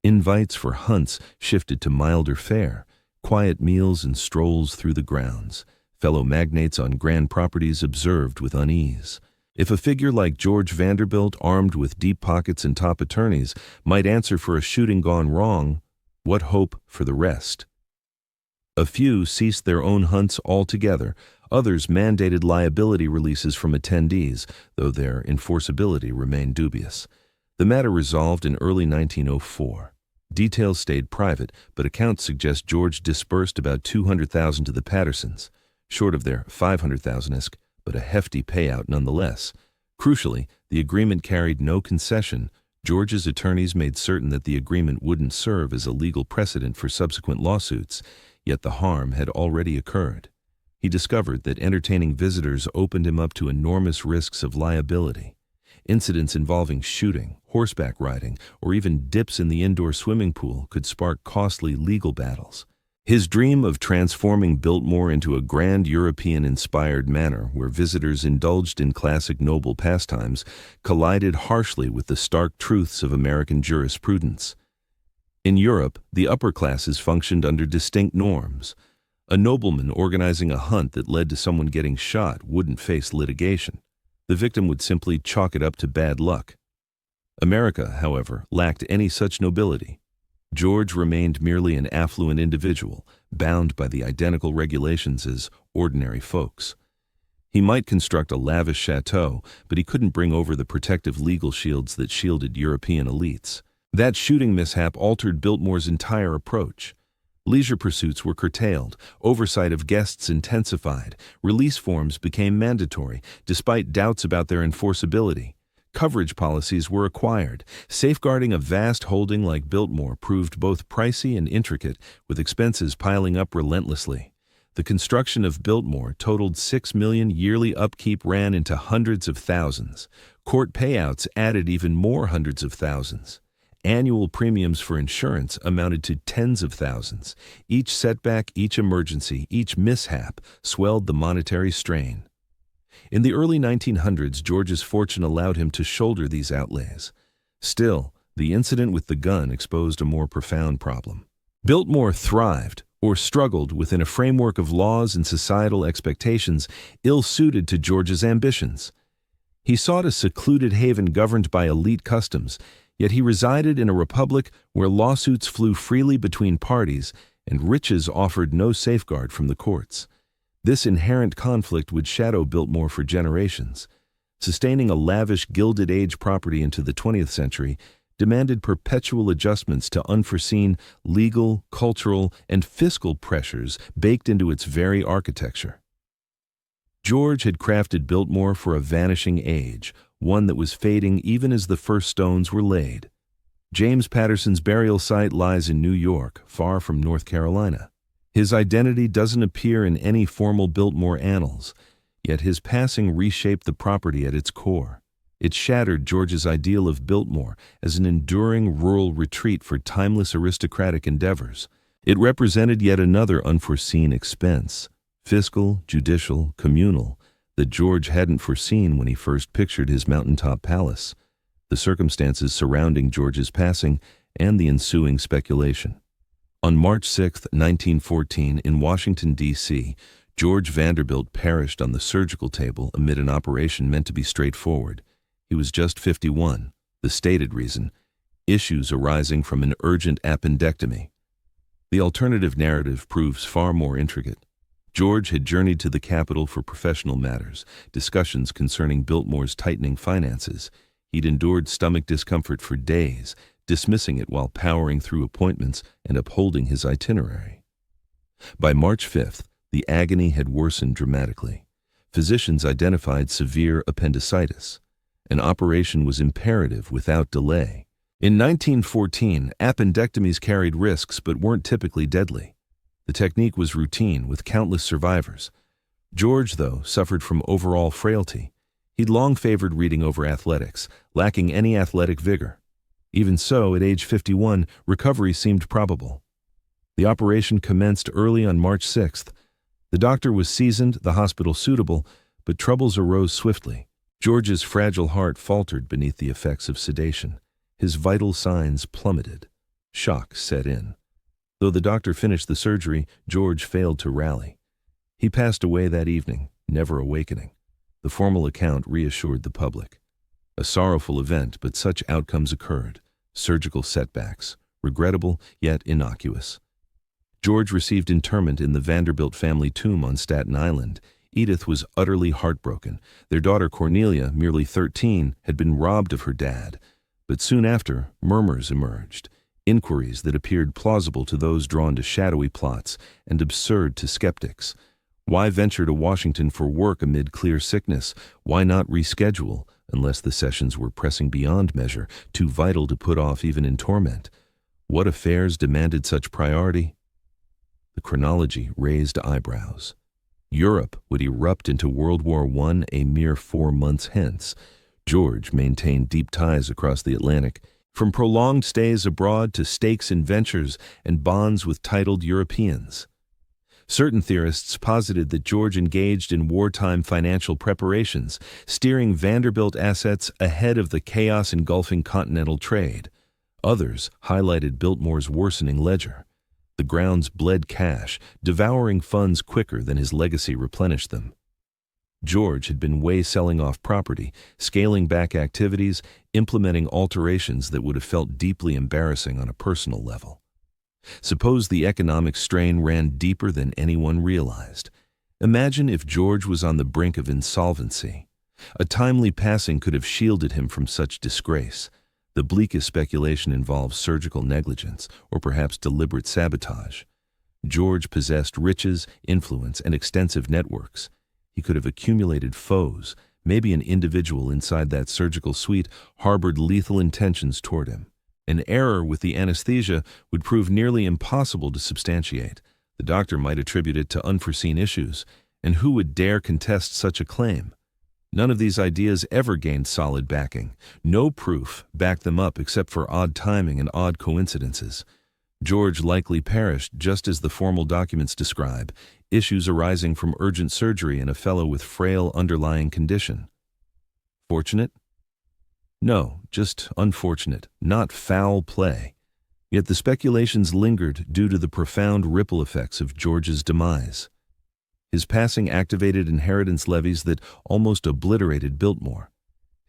Invites for hunts shifted to milder fare, quiet meals and strolls through the grounds. Fellow magnates on grand properties observed with unease. If a figure like George Vanderbilt, armed with deep pockets and top attorneys, might answer for a shooting gone wrong, what hope for the rest? A few ceased their own hunts altogether. Others mandated liability releases from attendees, though their enforceability remained dubious. The matter resolved in early 1904. Details stayed private, but accounts suggest George disbursed about $200,000 to the Pattersons, short of their $500,000-esque, but a hefty payout nonetheless. Crucially, the agreement carried no concession. George's attorneys made certain that the agreement wouldn't serve as a legal precedent for subsequent lawsuits, yet the harm had already occurred. He discovered that entertaining visitors opened him up to enormous risks of liability. Incidents involving shooting, horseback riding, or even dips in the indoor swimming pool could spark costly legal battles. His dream of transforming Biltmore into a grand European-inspired manor where visitors indulged in classic noble pastimes collided harshly with the stark truths of American jurisprudence. In Europe, the upper classes functioned under distinct norms. A nobleman organizing a hunt that led to someone getting shot wouldn't face litigation. The victim would simply chalk it up to bad luck. America, however, lacked any such nobility. George remained merely an affluent individual, bound by the identical regulations as ordinary folks. He might construct a lavish chateau, but he couldn't bring over the protective legal shields that shielded European elites. That shooting mishap altered Biltmore's entire approach. Leisure pursuits were curtailed, oversight of guests intensified, release forms became mandatory, despite doubts about their enforceability. Coverage policies were acquired. Safeguarding a vast holding like Biltmore proved both pricey and intricate, with expenses piling up relentlessly. The construction of Biltmore totaled $6 million. Yearly upkeep ran into hundreds of thousands. Court payouts added even more hundreds of thousands. Annual premiums for insurance amounted to tens of thousands. Each setback, each emergency, each mishap swelled the monetary strain. In the early 1900s, George's fortune allowed him to shoulder these outlays. Still, the incident with the gun exposed a more profound problem. Biltmore thrived, or struggled, within a framework of laws and societal expectations ill-suited to George's ambitions. He sought a secluded haven governed by elite customs, yet he resided in a republic where lawsuits flew freely between parties and riches offered no safeguard from the courts. This inherent conflict would shadow Biltmore for generations. Sustaining a lavish Gilded Age property into the 20th century demanded perpetual adjustments to unforeseen legal, cultural, and fiscal pressures baked into its very architecture. George had crafted Biltmore for a vanishing age, one that was fading even as the first stones were laid. James Patterson's burial site lies in New York, far from North Carolina. His identity doesn't appear in any formal Biltmore annals, yet his passing reshaped the property at its core. It shattered George's ideal of Biltmore as an enduring rural retreat for timeless aristocratic endeavors. It represented yet another unforeseen expense, fiscal, judicial, communal, that George hadn't foreseen when he first pictured his mountaintop palace, the circumstances surrounding George's passing, and the ensuing speculation. On March 6, 1914, in Washington, D.C., George Vanderbilt perished on the surgical table amid an operation meant to be straightforward. He was just 51, the stated reason, issues arising from an urgent appendectomy. The alternative narrative proves far more intricate. George had journeyed to the capital for professional matters, discussions concerning Biltmore's tightening finances. He'd endured stomach discomfort for days, dismissing it while powering through appointments and upholding his itinerary. By March 5th, the agony had worsened dramatically. Physicians identified severe appendicitis. An operation was imperative without delay. In 1914, appendectomies carried risks but weren't typically deadly. The technique was routine, with countless survivors. George, though, suffered from overall frailty. He'd long favored reading over athletics, lacking any athletic vigor. Even so, at age 51, recovery seemed probable. The operation commenced early on March 6th. The doctor was seasoned, the hospital suitable, but troubles arose swiftly. George's fragile heart faltered beneath the effects of sedation. His vital signs plummeted. Shock set in. Though the doctor finished the surgery, George failed to rally. He passed away that evening, never awakening. The formal account reassured the public. A sorrowful event, but such outcomes occurred. Surgical setbacks, regrettable yet innocuous. George received interment in the Vanderbilt family tomb on Staten Island. Edith was utterly heartbroken. Their daughter Cornelia, merely 13, had been robbed of her dad. But soon after, murmurs emerged. inquiries that appeared plausible to those drawn to shadowy plots and absurd to skeptics. Why venture to Washington for work amid clear sickness? Why not reschedule, unless the sessions were pressing beyond measure, too vital to put off even in torment? What affairs demanded such priority? The chronology raised eyebrows. Europe would erupt into World War I a mere 4 months hence. George maintained deep ties across the Atlantic, from prolonged stays abroad to stakes in ventures and bonds with titled Europeans. Certain theorists posited that George engaged in wartime financial preparations, steering Vanderbilt assets ahead of the chaos engulfing continental trade. Others highlighted Biltmore's worsening ledger. The grounds bled cash, devouring funds quicker than his legacy replenished them. George had been selling off property, scaling back activities, implementing alterations that would have felt deeply embarrassing on a personal level. Suppose the economic strain ran deeper than anyone realized. Imagine if George was on the brink of insolvency. A timely passing could have shielded him from such disgrace. The bleakest speculation involves surgical negligence or perhaps deliberate sabotage. George possessed riches, influence, and extensive networks. He could have accumulated foes. Maybe an individual inside that surgical suite harbored lethal intentions toward him. An error with the anesthesia would prove nearly impossible to substantiate. The doctor might attribute it to unforeseen issues, and who would dare contest such a claim? None of these ideas ever gained solid backing. No proof backed them up except for odd timing and odd coincidences. George likely perished just as the formal documents describe, issues arising from urgent surgery in a fellow with frail underlying condition. Fortunate? No, just unfortunate, not foul play. Yet the speculations lingered due to the profound ripple effects of George's demise. His passing activated inheritance levies that almost obliterated Biltmore.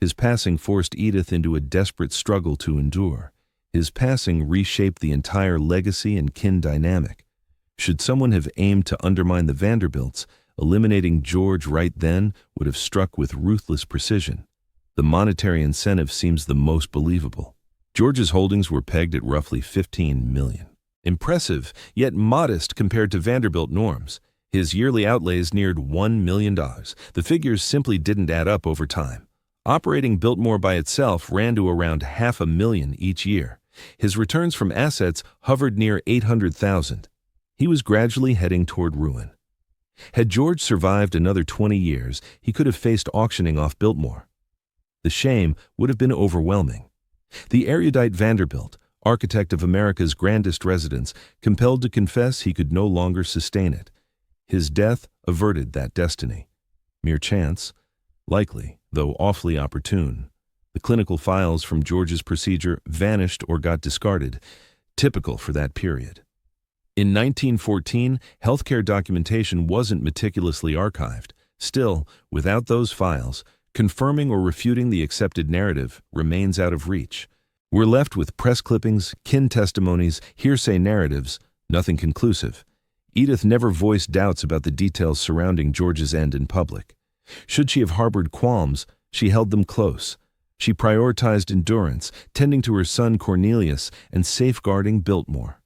His passing forced Edith into a desperate struggle to endure. His passing reshaped the entire legacy and kin dynamic. Should someone have aimed to undermine the Vanderbilts, eliminating George right then would have struck with ruthless precision. The monetary incentive seems the most believable. George's holdings were pegged at roughly $15 million. Impressive, yet modest compared to Vanderbilt norms. His yearly outlays neared $1 million. The figures simply didn't add up over time. Operating Biltmore by itself ran to around $500,000 each year. His returns from assets hovered near $800,000. He was gradually heading toward ruin. Had George survived another 20 years, he could have faced auctioning off Biltmore. The shame would have been overwhelming. The erudite Vanderbilt, architect of America's grandest residence, compelled to confess he could no longer sustain it. His death averted that destiny. Mere chance? Likely, though awfully opportune. The clinical files from George's procedure vanished or got discarded, typical for that period. In 1914, healthcare documentation wasn't meticulously archived. Still, without those files, confirming or refuting the accepted narrative remains out of reach. We're left with press clippings, kin testimonies, hearsay narratives, nothing conclusive. Edith never voiced doubts about the details surrounding George's end in public. Should she have harbored qualms, she held them close. She prioritized endurance, tending to her son Cornelius and safeguarding Biltmore.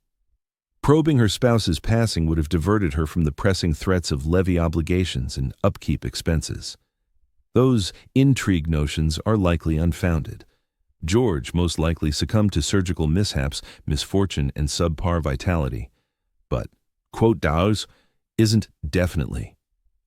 Probing her spouse's passing would have diverted her from the pressing threats of levy obligations and upkeep expenses. Those intrigue notions are likely unfounded. George most likely succumbed to surgical mishaps, misfortune, and subpar vitality. But, quote Dawes, isn't definitely.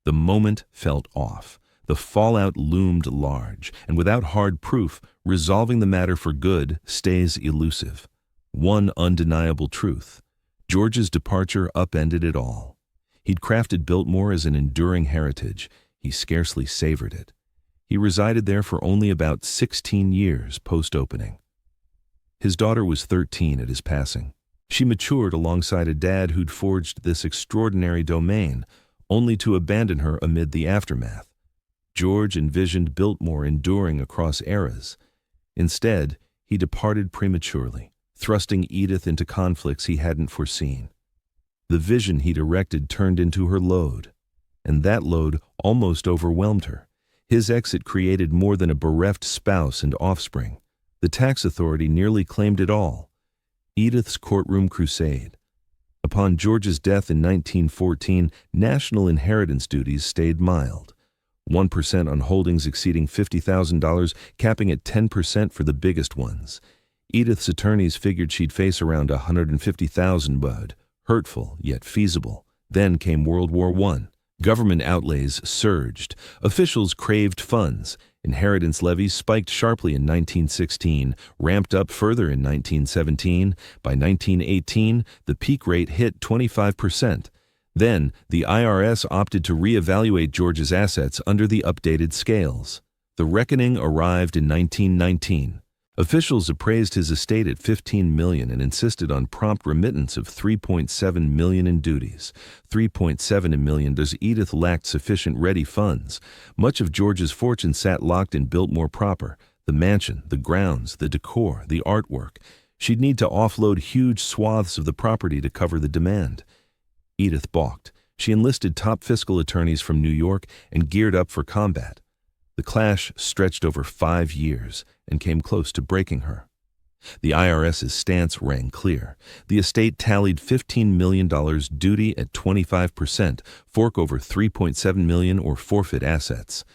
The moment felt off. The fallout loomed large, and without hard proof, resolving the matter for good stays elusive. One undeniable truth. George's departure upended it all. He'd crafted Biltmore as an enduring heritage. He scarcely savored it. He resided there for only about 16 years post-opening. His daughter was 13 at his passing. She matured alongside a dad who'd forged this extraordinary domain, only to abandon her amid the aftermath. George envisioned Biltmore enduring across eras. Instead, he departed prematurely, thrusting Edith into conflicts he hadn't foreseen. The vision he'd erected turned into her load, and that load almost overwhelmed her. His exit created more than a bereft spouse and offspring. The tax authority nearly claimed it all. Edith's Courtroom Crusade. Upon George's death in 1914, national inheritance duties stayed mild. 1% on holdings exceeding $50,000, capping at 10% for the biggest ones. Edith's attorneys figured she'd face around $150,000, but hurtful yet feasible. Then came World War I. Government outlays surged. Officials craved funds. Inheritance levies spiked sharply in 1916, ramped up further in 1917. By 1918, the peak rate hit 25%. Then, the IRS opted to reevaluate George's assets under the updated scales. The reckoning arrived in 1919. Officials appraised his estate at $15 million and insisted on prompt remittance of $3.7 million in duties. $3.7 million as Edith lacked sufficient ready funds. Much of George's fortune sat locked in Biltmore proper, the mansion, the grounds, the decor, the artwork. She'd need to offload huge swaths of the property to cover the demand. Edith balked. She enlisted top fiscal attorneys from New York and geared up for combat. The clash stretched over 5 years and came close to breaking her. The IRS's stance rang clear. The estate tallied $15 million duty at 25%, fork over $3.7 million or forfeit assets.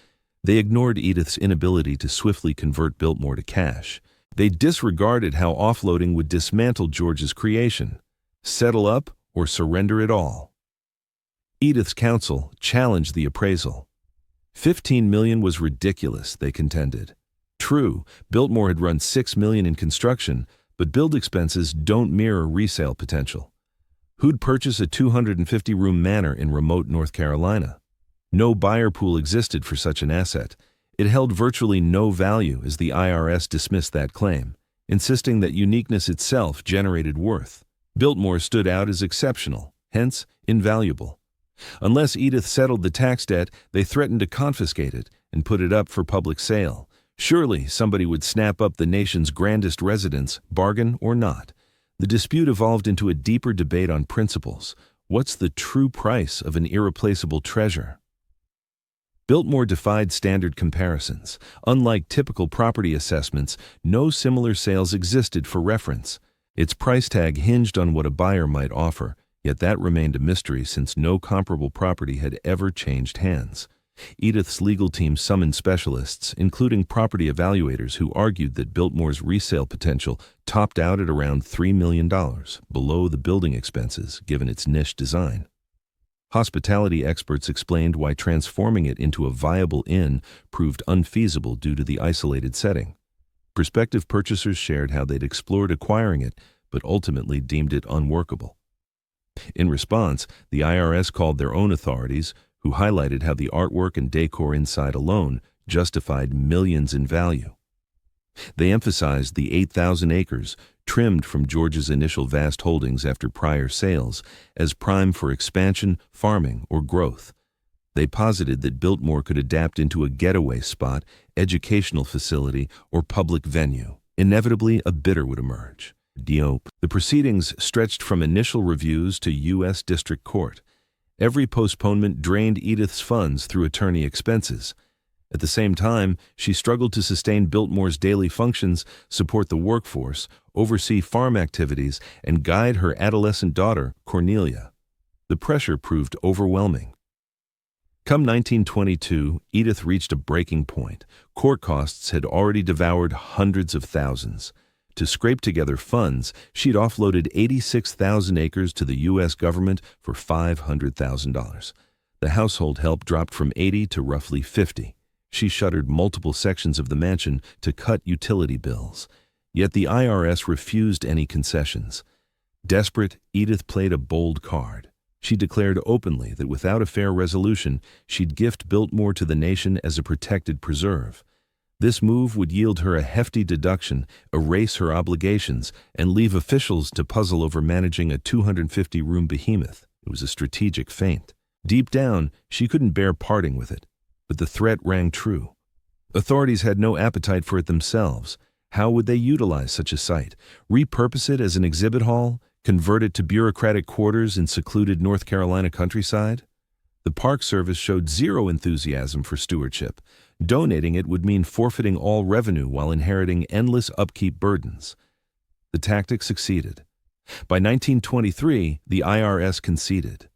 They ignored Edith's inability to swiftly convert Biltmore to cash. They disregarded how offloading would dismantle George's creation. Settle up or surrender it all. Edith's counsel challenged the appraisal. $15 million was ridiculous, they contended. True, Biltmore had run $6 million in construction, but build expenses don't mirror resale potential. Who'd purchase a 250-room manor in remote North Carolina? No buyer pool existed for such an asset. It held virtually no value as the IRS dismissed that claim, insisting that uniqueness itself generated worth. Biltmore stood out as exceptional, hence invaluable. Unless Edith settled the tax debt, they threatened to confiscate it and put it up for public sale. Surely somebody would snap up the nation's grandest residence, bargain or not. The dispute evolved into a deeper debate on principles. What's the true price of an irreplaceable treasure? Biltmore defied standard comparisons. Unlike typical property assessments, no similar sales existed for reference. Its price tag hinged on what a buyer might offer, yet that remained a mystery since no comparable property had ever changed hands. Edith's legal team summoned specialists, including property evaluators who argued that Biltmore's resale potential topped out at around $3 million, below the building expenses given its niche design. Hospitality experts explained why transforming it into a viable inn proved unfeasible due to the isolated setting. Prospective purchasers shared how they'd explored acquiring it, but ultimately deemed it unworkable. In response, the IRS called their own authorities, who highlighted how the artwork and decor inside alone justified millions in value. They emphasized the 8,000 acres, trimmed from George's initial vast holdings after prior sales, as prime for expansion, farming, or growth. They posited that Biltmore could adapt into a getaway spot, educational facility, or public venue. Inevitably, a bidder would emerge. The proceedings stretched from initial reviews to U.S. District Court. Every postponement drained Edith's funds through attorney expenses. At the same time, she struggled to sustain Biltmore's daily functions, support the workforce, oversee farm activities, and guide her adolescent daughter, Cornelia. The pressure proved overwhelming. Come 1922, Edith reached a breaking point. Court costs had already devoured hundreds of thousands. To scrape together funds, she'd offloaded 86,000 acres to the U.S. government for $500,000. The household help dropped from 80 to roughly 50. She shuttered multiple sections of the mansion to cut utility bills. Yet the IRS refused any concessions. Desperate, Edith played a bold card. She declared openly that without a fair resolution, she'd gift Biltmore to the nation as a protected preserve. This move would yield her a hefty deduction, erase her obligations, and leave officials to puzzle over managing a 250-room behemoth. It was a strategic feint. Deep down, she couldn't bear parting with it. But the threat rang true. Authorities had no appetite for it themselves. How would they utilize such a site? Repurpose it as an exhibit hall? Convert it to bureaucratic quarters in secluded North Carolina countryside? The Park Service showed zero enthusiasm for stewardship. Donating it would mean forfeiting all revenue while inheriting endless upkeep burdens. The tactic succeeded. By 1923, the IRS conceded.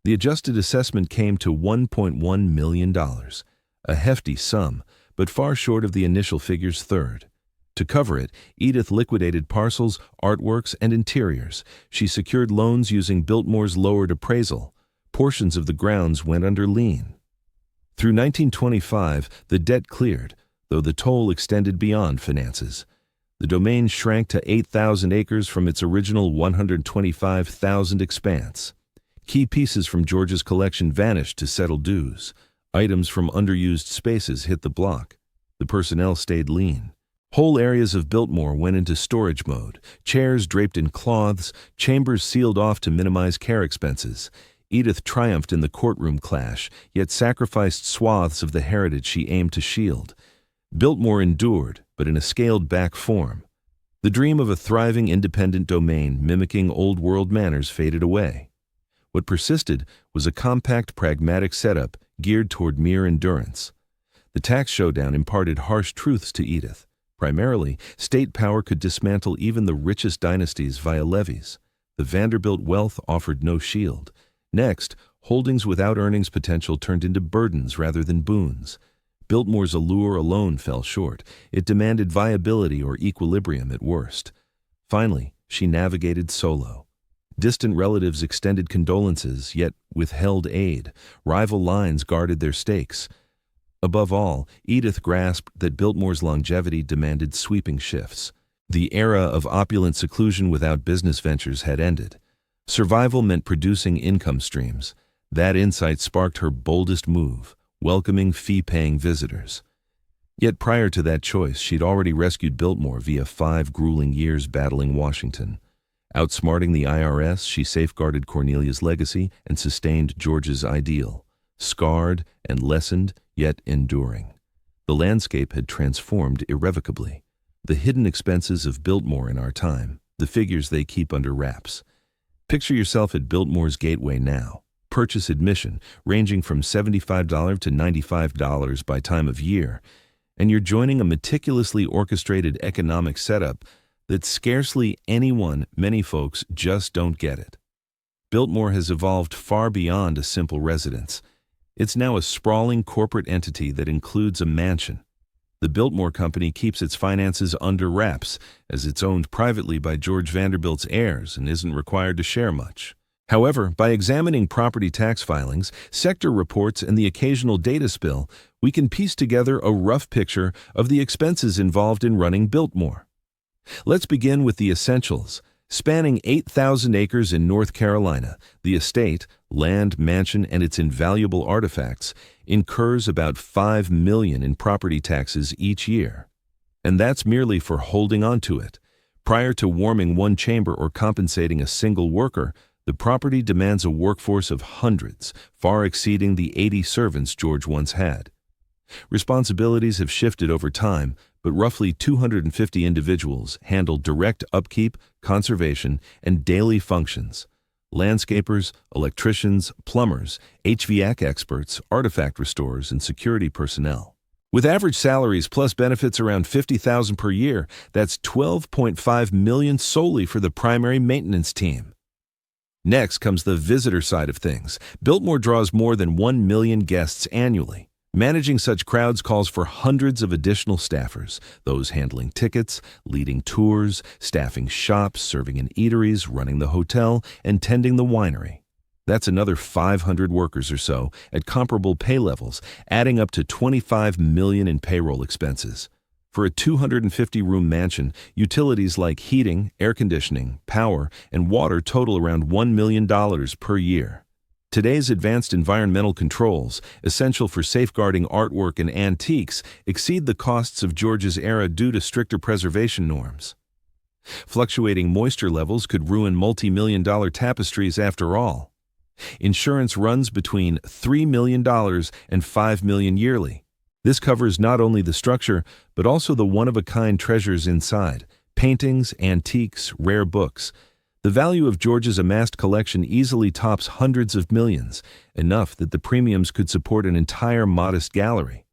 The adjusted assessment came to $1.1 million, a hefty sum, but far short of the initial figure's third. To cover it, Edith liquidated parcels, artworks, and interiors. She secured loans using Biltmore's lowered appraisal. Portions of the grounds went under lien. Through 1925, the debt cleared, though the toll extended beyond finances. The domain shrank to 8,000 acres from its original 125,000 expanse. Key pieces from George's collection vanished to settle dues. Items from underused spaces hit the block. The personnel stayed lean. Whole areas of Biltmore went into storage mode, chairs draped in cloths, chambers sealed off to minimize care expenses. Edith triumphed in the courtroom clash, yet sacrificed swaths of the heritage she aimed to shield. Biltmore endured, but in a scaled-back form. The dream of a thriving independent domain mimicking old-world manners faded away. What persisted was a compact, pragmatic setup geared toward mere endurance. The tax showdown imparted harsh truths to Edith. Primarily, state power could dismantle even the richest dynasties via levies. The Vanderbilt wealth offered no shield. Next, holdings without earnings potential turned into burdens rather than boons. Biltmore's allure alone fell short. It demanded viability or equilibrium at worst. Finally, she navigated solo. Distant relatives extended condolences, yet withheld aid. Rival lines guarded their stakes. Above all, Edith grasped that Biltmore's longevity demanded sweeping shifts. The era of opulent seclusion without business ventures had ended. Survival meant producing income streams. That insight sparked her boldest move, welcoming fee-paying visitors. Yet prior to that choice, she'd already rescued Biltmore via 5 grueling years battling Washington. Outsmarting the IRS, she safeguarded Cornelia's legacy and sustained George's ideal. Scarred and lessened, yet enduring. The landscape had transformed irrevocably. The hidden expenses of Biltmore in our time, the figures they keep under wraps. Picture yourself at Biltmore's gateway now. Purchase admission, ranging from $75 to $95 by time of year, and you're joining a meticulously orchestrated economic setup that scarcely anyone, many folks, just don't get it. Biltmore has evolved far beyond a simple residence. It's now a sprawling corporate entity that includes a mansion. The Biltmore Company keeps its finances under wraps, as it's owned privately by George Vanderbilt's heirs and isn't required to share much. However, by examining property tax filings, sector reports, and the occasional data spill, we can piece together a rough picture of the expenses involved in running Biltmore. Let's begin with the essentials. Spanning 8,000 acres in North Carolina, the estate, land, mansion, and its invaluable artifacts incurs about $5 million in property taxes each year. And that's merely for holding onto it. Prior to warming one chamber or compensating a single worker, the property demands a workforce of hundreds, far exceeding the 80 servants George once had. Responsibilities have shifted over time, but roughly 250 individuals handle direct upkeep, conservation, and daily functions. Landscapers, electricians, plumbers, HVAC experts, artifact restorers, and security personnel. With average salaries plus benefits around $50,000 per year, that's $12.5 million solely for the primary maintenance team. Next comes the visitor side of things. Biltmore draws more than 1 million guests annually. Managing such crowds calls for hundreds of additional staffers, those handling tickets, leading tours, staffing shops, serving in eateries, running the hotel, and tending the winery. That's another 500 workers or so at comparable pay levels, adding up to $25 million in payroll expenses. For a 250-room mansion, utilities like heating, air conditioning, power, and water total around $1 million per year. Today's advanced environmental controls, essential for safeguarding artwork and antiques, exceed the costs of George's era due to stricter preservation norms. Fluctuating moisture levels could ruin multi-million-dollar tapestries after all. Insurance runs between $3 million and $5 million yearly. This covers not only the structure, but also the one-of-a-kind treasures inside: paintings, antiques, rare books. The value of George's amassed collection easily tops hundreds of millions, enough that the premiums could support an entire modest gallery.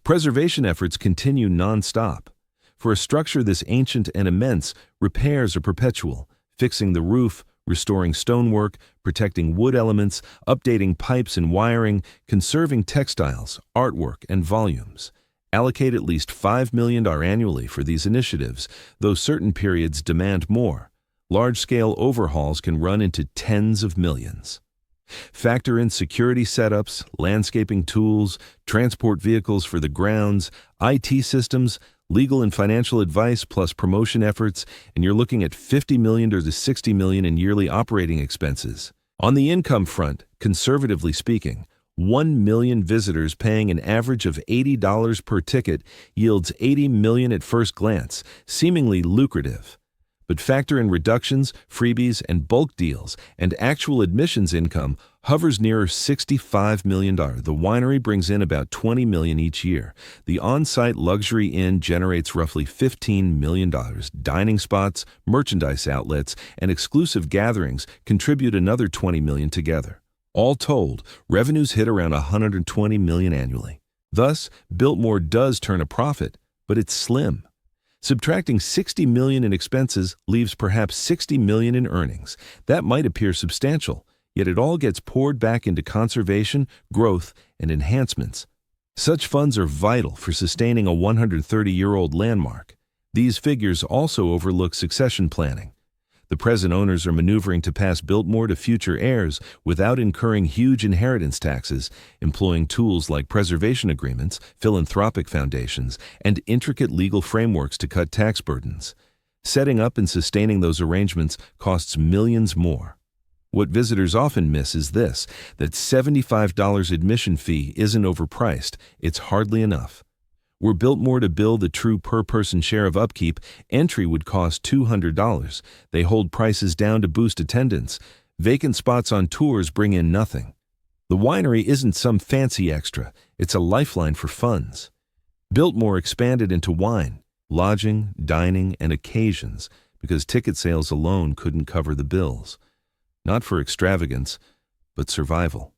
Preservation efforts continue non-stop. For a structure this ancient and immense, repairs are perpetual. fixing the roof, restoring stonework, protecting wood elements, updating pipes and wiring, conserving textiles, artwork, and volumes. Allocate at least $5 million annually for these initiatives, though certain periods demand more. Large-scale overhauls can run into tens of millions. Factor in security setups, landscaping tools, transport vehicles for the grounds, IT systems, legal and financial advice plus promotion efforts, and you're looking at $50 million to $60 million in yearly operating expenses. On the income front, conservatively speaking, 1 million visitors paying an average of $80 per ticket yields $80 million at first glance, seemingly lucrative. But factor in reductions, freebies, and bulk deals, and actual admissions income hovers nearer $65 million. The winery brings in about $20 million each year. The on-site luxury inn generates roughly $15 million. Dining spots, merchandise outlets, and exclusive gatherings contribute another $20 million together. All told, revenues hit around $120 million annually. Thus, Biltmore does turn a profit, but it's slim. Subtracting $60 million in expenses leaves perhaps $60 million in earnings. That might appear substantial, yet it all gets poured back into conservation, growth, and enhancements. Such funds are vital for sustaining a 130-year-old landmark. These figures also overlook succession planning. The present owners are maneuvering to pass Biltmore to future heirs without incurring huge inheritance taxes, employing tools like preservation agreements, philanthropic foundations, and intricate legal frameworks to cut tax burdens. Setting up and sustaining those arrangements costs millions more. What visitors often miss is this, that $75 admission fee isn't overpriced, it's hardly enough. Were Biltmore to bill the true per-person share of upkeep, entry would cost $200. They hold prices down to boost attendance. Vacant spots on tours bring in nothing. The winery isn't some fancy extra. It's a lifeline for funds. Biltmore expanded into wine, lodging, dining, and occasions because ticket sales alone couldn't cover the bills. Not for extravagance, but survival.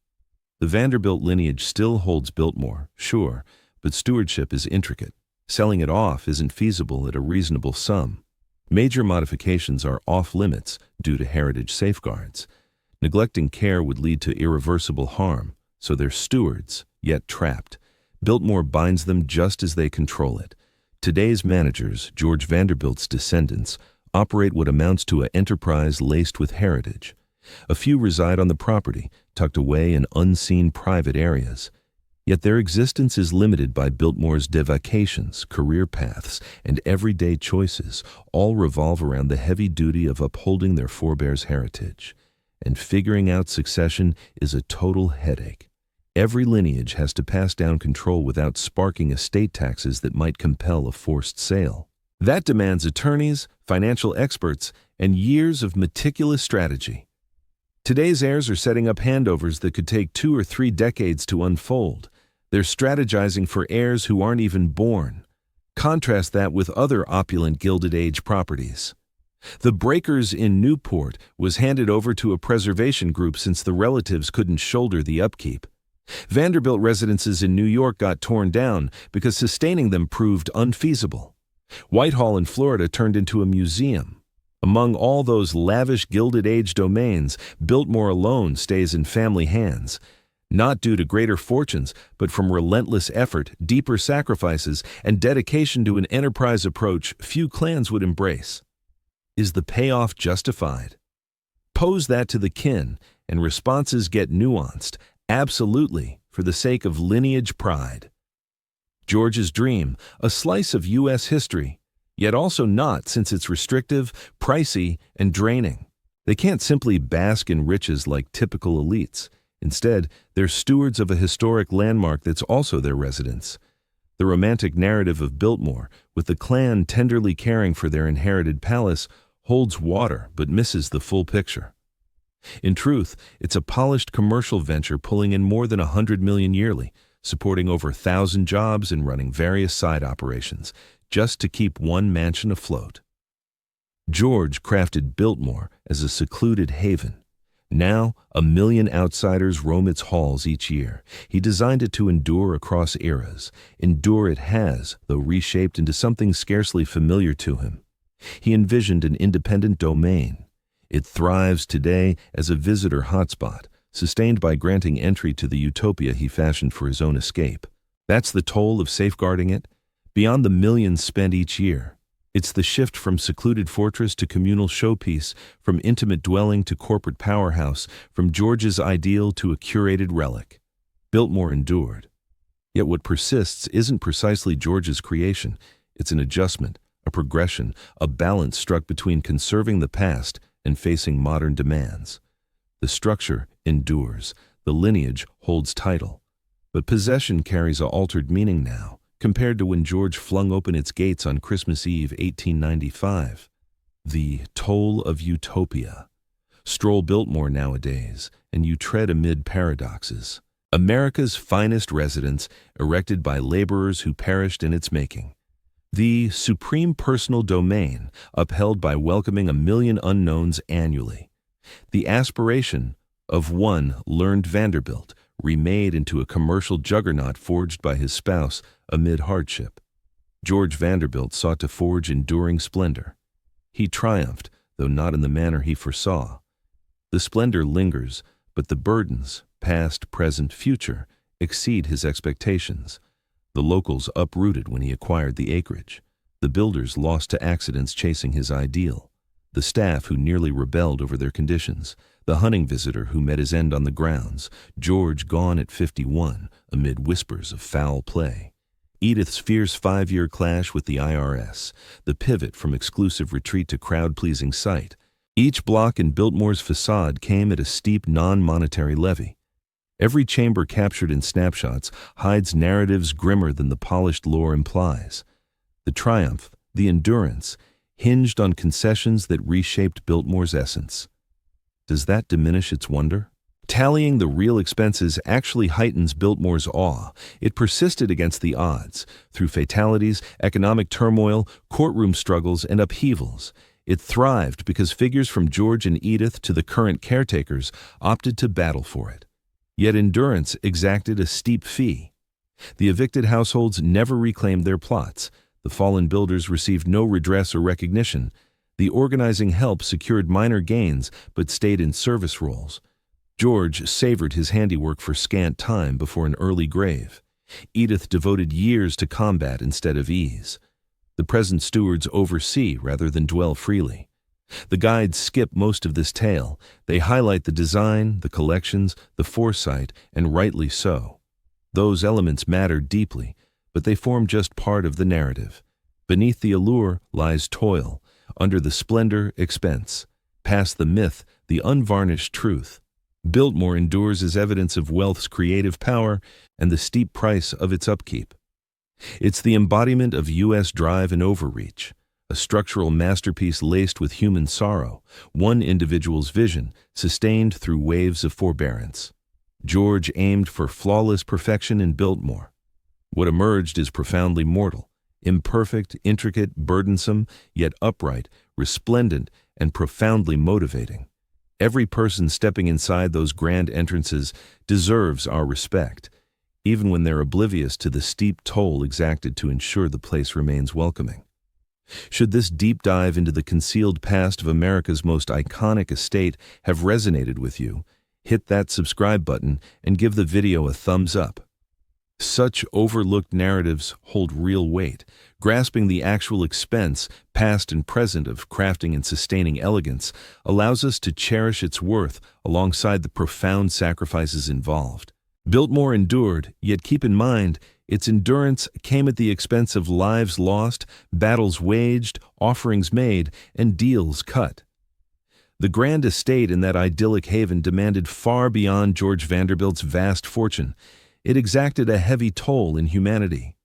The Vanderbilt lineage still holds Biltmore, sure, but stewardship is intricate. Selling it off isn't feasible at a reasonable sum. Major modifications are off-limits due to heritage safeguards. Neglecting care would lead to irreversible harm, so they're stewards, yet trapped. Biltmore binds them just as they control it. Today's managers, George Vanderbilt's descendants, operate what amounts to an enterprise laced with heritage. A few reside on the property, tucked away in unseen private areas. Yet their existence is limited by Biltmore's devacations, career paths, and everyday choices, all revolve around the heavy duty of upholding their forebears' heritage. And figuring out succession is a total headache. Every lineage has to pass down control without sparking estate taxes that might compel a forced sale. That demands attorneys, financial experts, and years of meticulous strategy. Today's heirs are setting up handovers that could take 2 or 3 decades to unfold. They're strategizing for heirs who aren't even born. Contrast that with other opulent Gilded Age properties. The Breakers in Newport was handed over to a preservation group since the relatives couldn't shoulder the upkeep. Vanderbilt residences in New York got torn down because sustaining them proved unfeasible. Whitehall in Florida turned into a museum. Among all those lavish Gilded Age domains, Biltmore alone stays in family hands. Not due to greater fortunes, but from relentless effort, deeper sacrifices, and dedication to an enterprise approach few clans would embrace. Is the payoff justified? Pose that to the kin, and responses get nuanced, absolutely, for the sake of lineage pride. George's dream, a slice of U.S. history, yet also not since it's restrictive, pricey, and draining. They can't simply bask in riches like typical elites. Instead, they're stewards of a historic landmark that's also their residence. The romantic narrative of Biltmore, with the clan tenderly caring for their inherited palace, holds water but misses the full picture. In truth, it's a polished commercial venture pulling in more than $100 million yearly, supporting over 1,000 jobs and running various side operations, just to keep one mansion afloat. George crafted Biltmore as a secluded haven. Now, 1 million outsiders roam its halls each year. He designed it to endure across eras. Endure it has, though reshaped into something scarcely familiar to him. He envisioned an independent domain. It thrives today as a visitor hotspot, sustained by granting entry to the utopia he fashioned for his own escape. That's the toll of safeguarding it, beyond the millions spent each year. It's the shift from secluded fortress to communal showpiece, from intimate dwelling to corporate powerhouse, from George's ideal to a curated relic. Biltmore endured. Yet what persists isn't precisely George's creation. It's an adjustment, a progression, a balance struck between conserving the past and facing modern demands. The structure endures, the lineage holds title. But possession carries an altered meaning now, compared to when George flung open its gates on Christmas Eve 1895. The toll of utopia. Stroll Biltmore nowadays, and you tread amid paradoxes. America's finest residence, erected by laborers who perished in its making. The supreme personal domain, upheld by welcoming 1 million unknowns annually. The aspiration of one learned Vanderbilt, remade into a commercial juggernaut forged by his spouse amid hardship. George Vanderbilt sought to forge enduring splendor. He triumphed, though not in the manner he foresaw. The splendor lingers, but the burdens, past, present, future, exceed his expectations. The locals uprooted when he acquired the acreage. The builders lost to accidents chasing his ideal. The staff who nearly rebelled over their conditions. The hunting visitor who met his end on the grounds. George gone at 51, amid whispers of foul play. Edith's fierce 5-year clash with the IRS. The pivot from exclusive retreat to crowd-pleasing sight. Each block in Biltmore's facade came at a steep non-monetary levy. Every chamber captured in snapshots hides narratives grimmer than the polished lore implies. The triumph, the endurance, hinged on concessions that reshaped Biltmore's essence. Does that diminish its wonder? Tallying the real expenses actually heightens Biltmore's awe. It persisted against the odds, through fatalities, economic turmoil, courtroom struggles, and upheavals. It thrived because figures from George and Edith to the current caretakers opted to battle for it. Yet endurance exacted a steep fee. The evicted households never reclaimed their plots. The fallen builders received no redress or recognition. The organizing help secured minor gains but stayed in service roles. George savored his handiwork for scant time before an early grave. Edith devoted years to combat instead of ease. The present stewards oversee rather than dwell freely. The guides skip most of this tale. They highlight the design, the collections, the foresight, and rightly so. Those elements matter deeply, but they form just part of the narrative. Beneath the allure lies toil, under the splendor, expense. Past the myth, the unvarnished truth. Biltmore endures as evidence of wealth's creative power and the steep price of its upkeep. It's the embodiment of U.S. drive and overreach, a structural masterpiece laced with human sorrow, one individual's vision, sustained through waves of forbearance. George aimed for flawless perfection in Biltmore. What emerged is profoundly mortal, imperfect, intricate, burdensome, yet upright, resplendent, and profoundly motivating. Every person stepping inside those grand entrances deserves our respect, even when they're oblivious to the steep toll exacted to ensure the place remains welcoming. Should this deep dive into the concealed past of America's most iconic estate have resonated with you, hit that subscribe button and give the video a thumbs up. Such overlooked narratives hold real weight, grasping the actual expense, past and present, of crafting and sustaining elegance allows us to cherish its worth alongside the profound sacrifices involved. Biltmore endured, yet keep in mind, its endurance came at the expense of lives lost, battles waged, offerings made, and deals cut. The grand estate in that idyllic haven demanded far beyond George Vanderbilt's vast fortune. It exacted a heavy toll in humanity.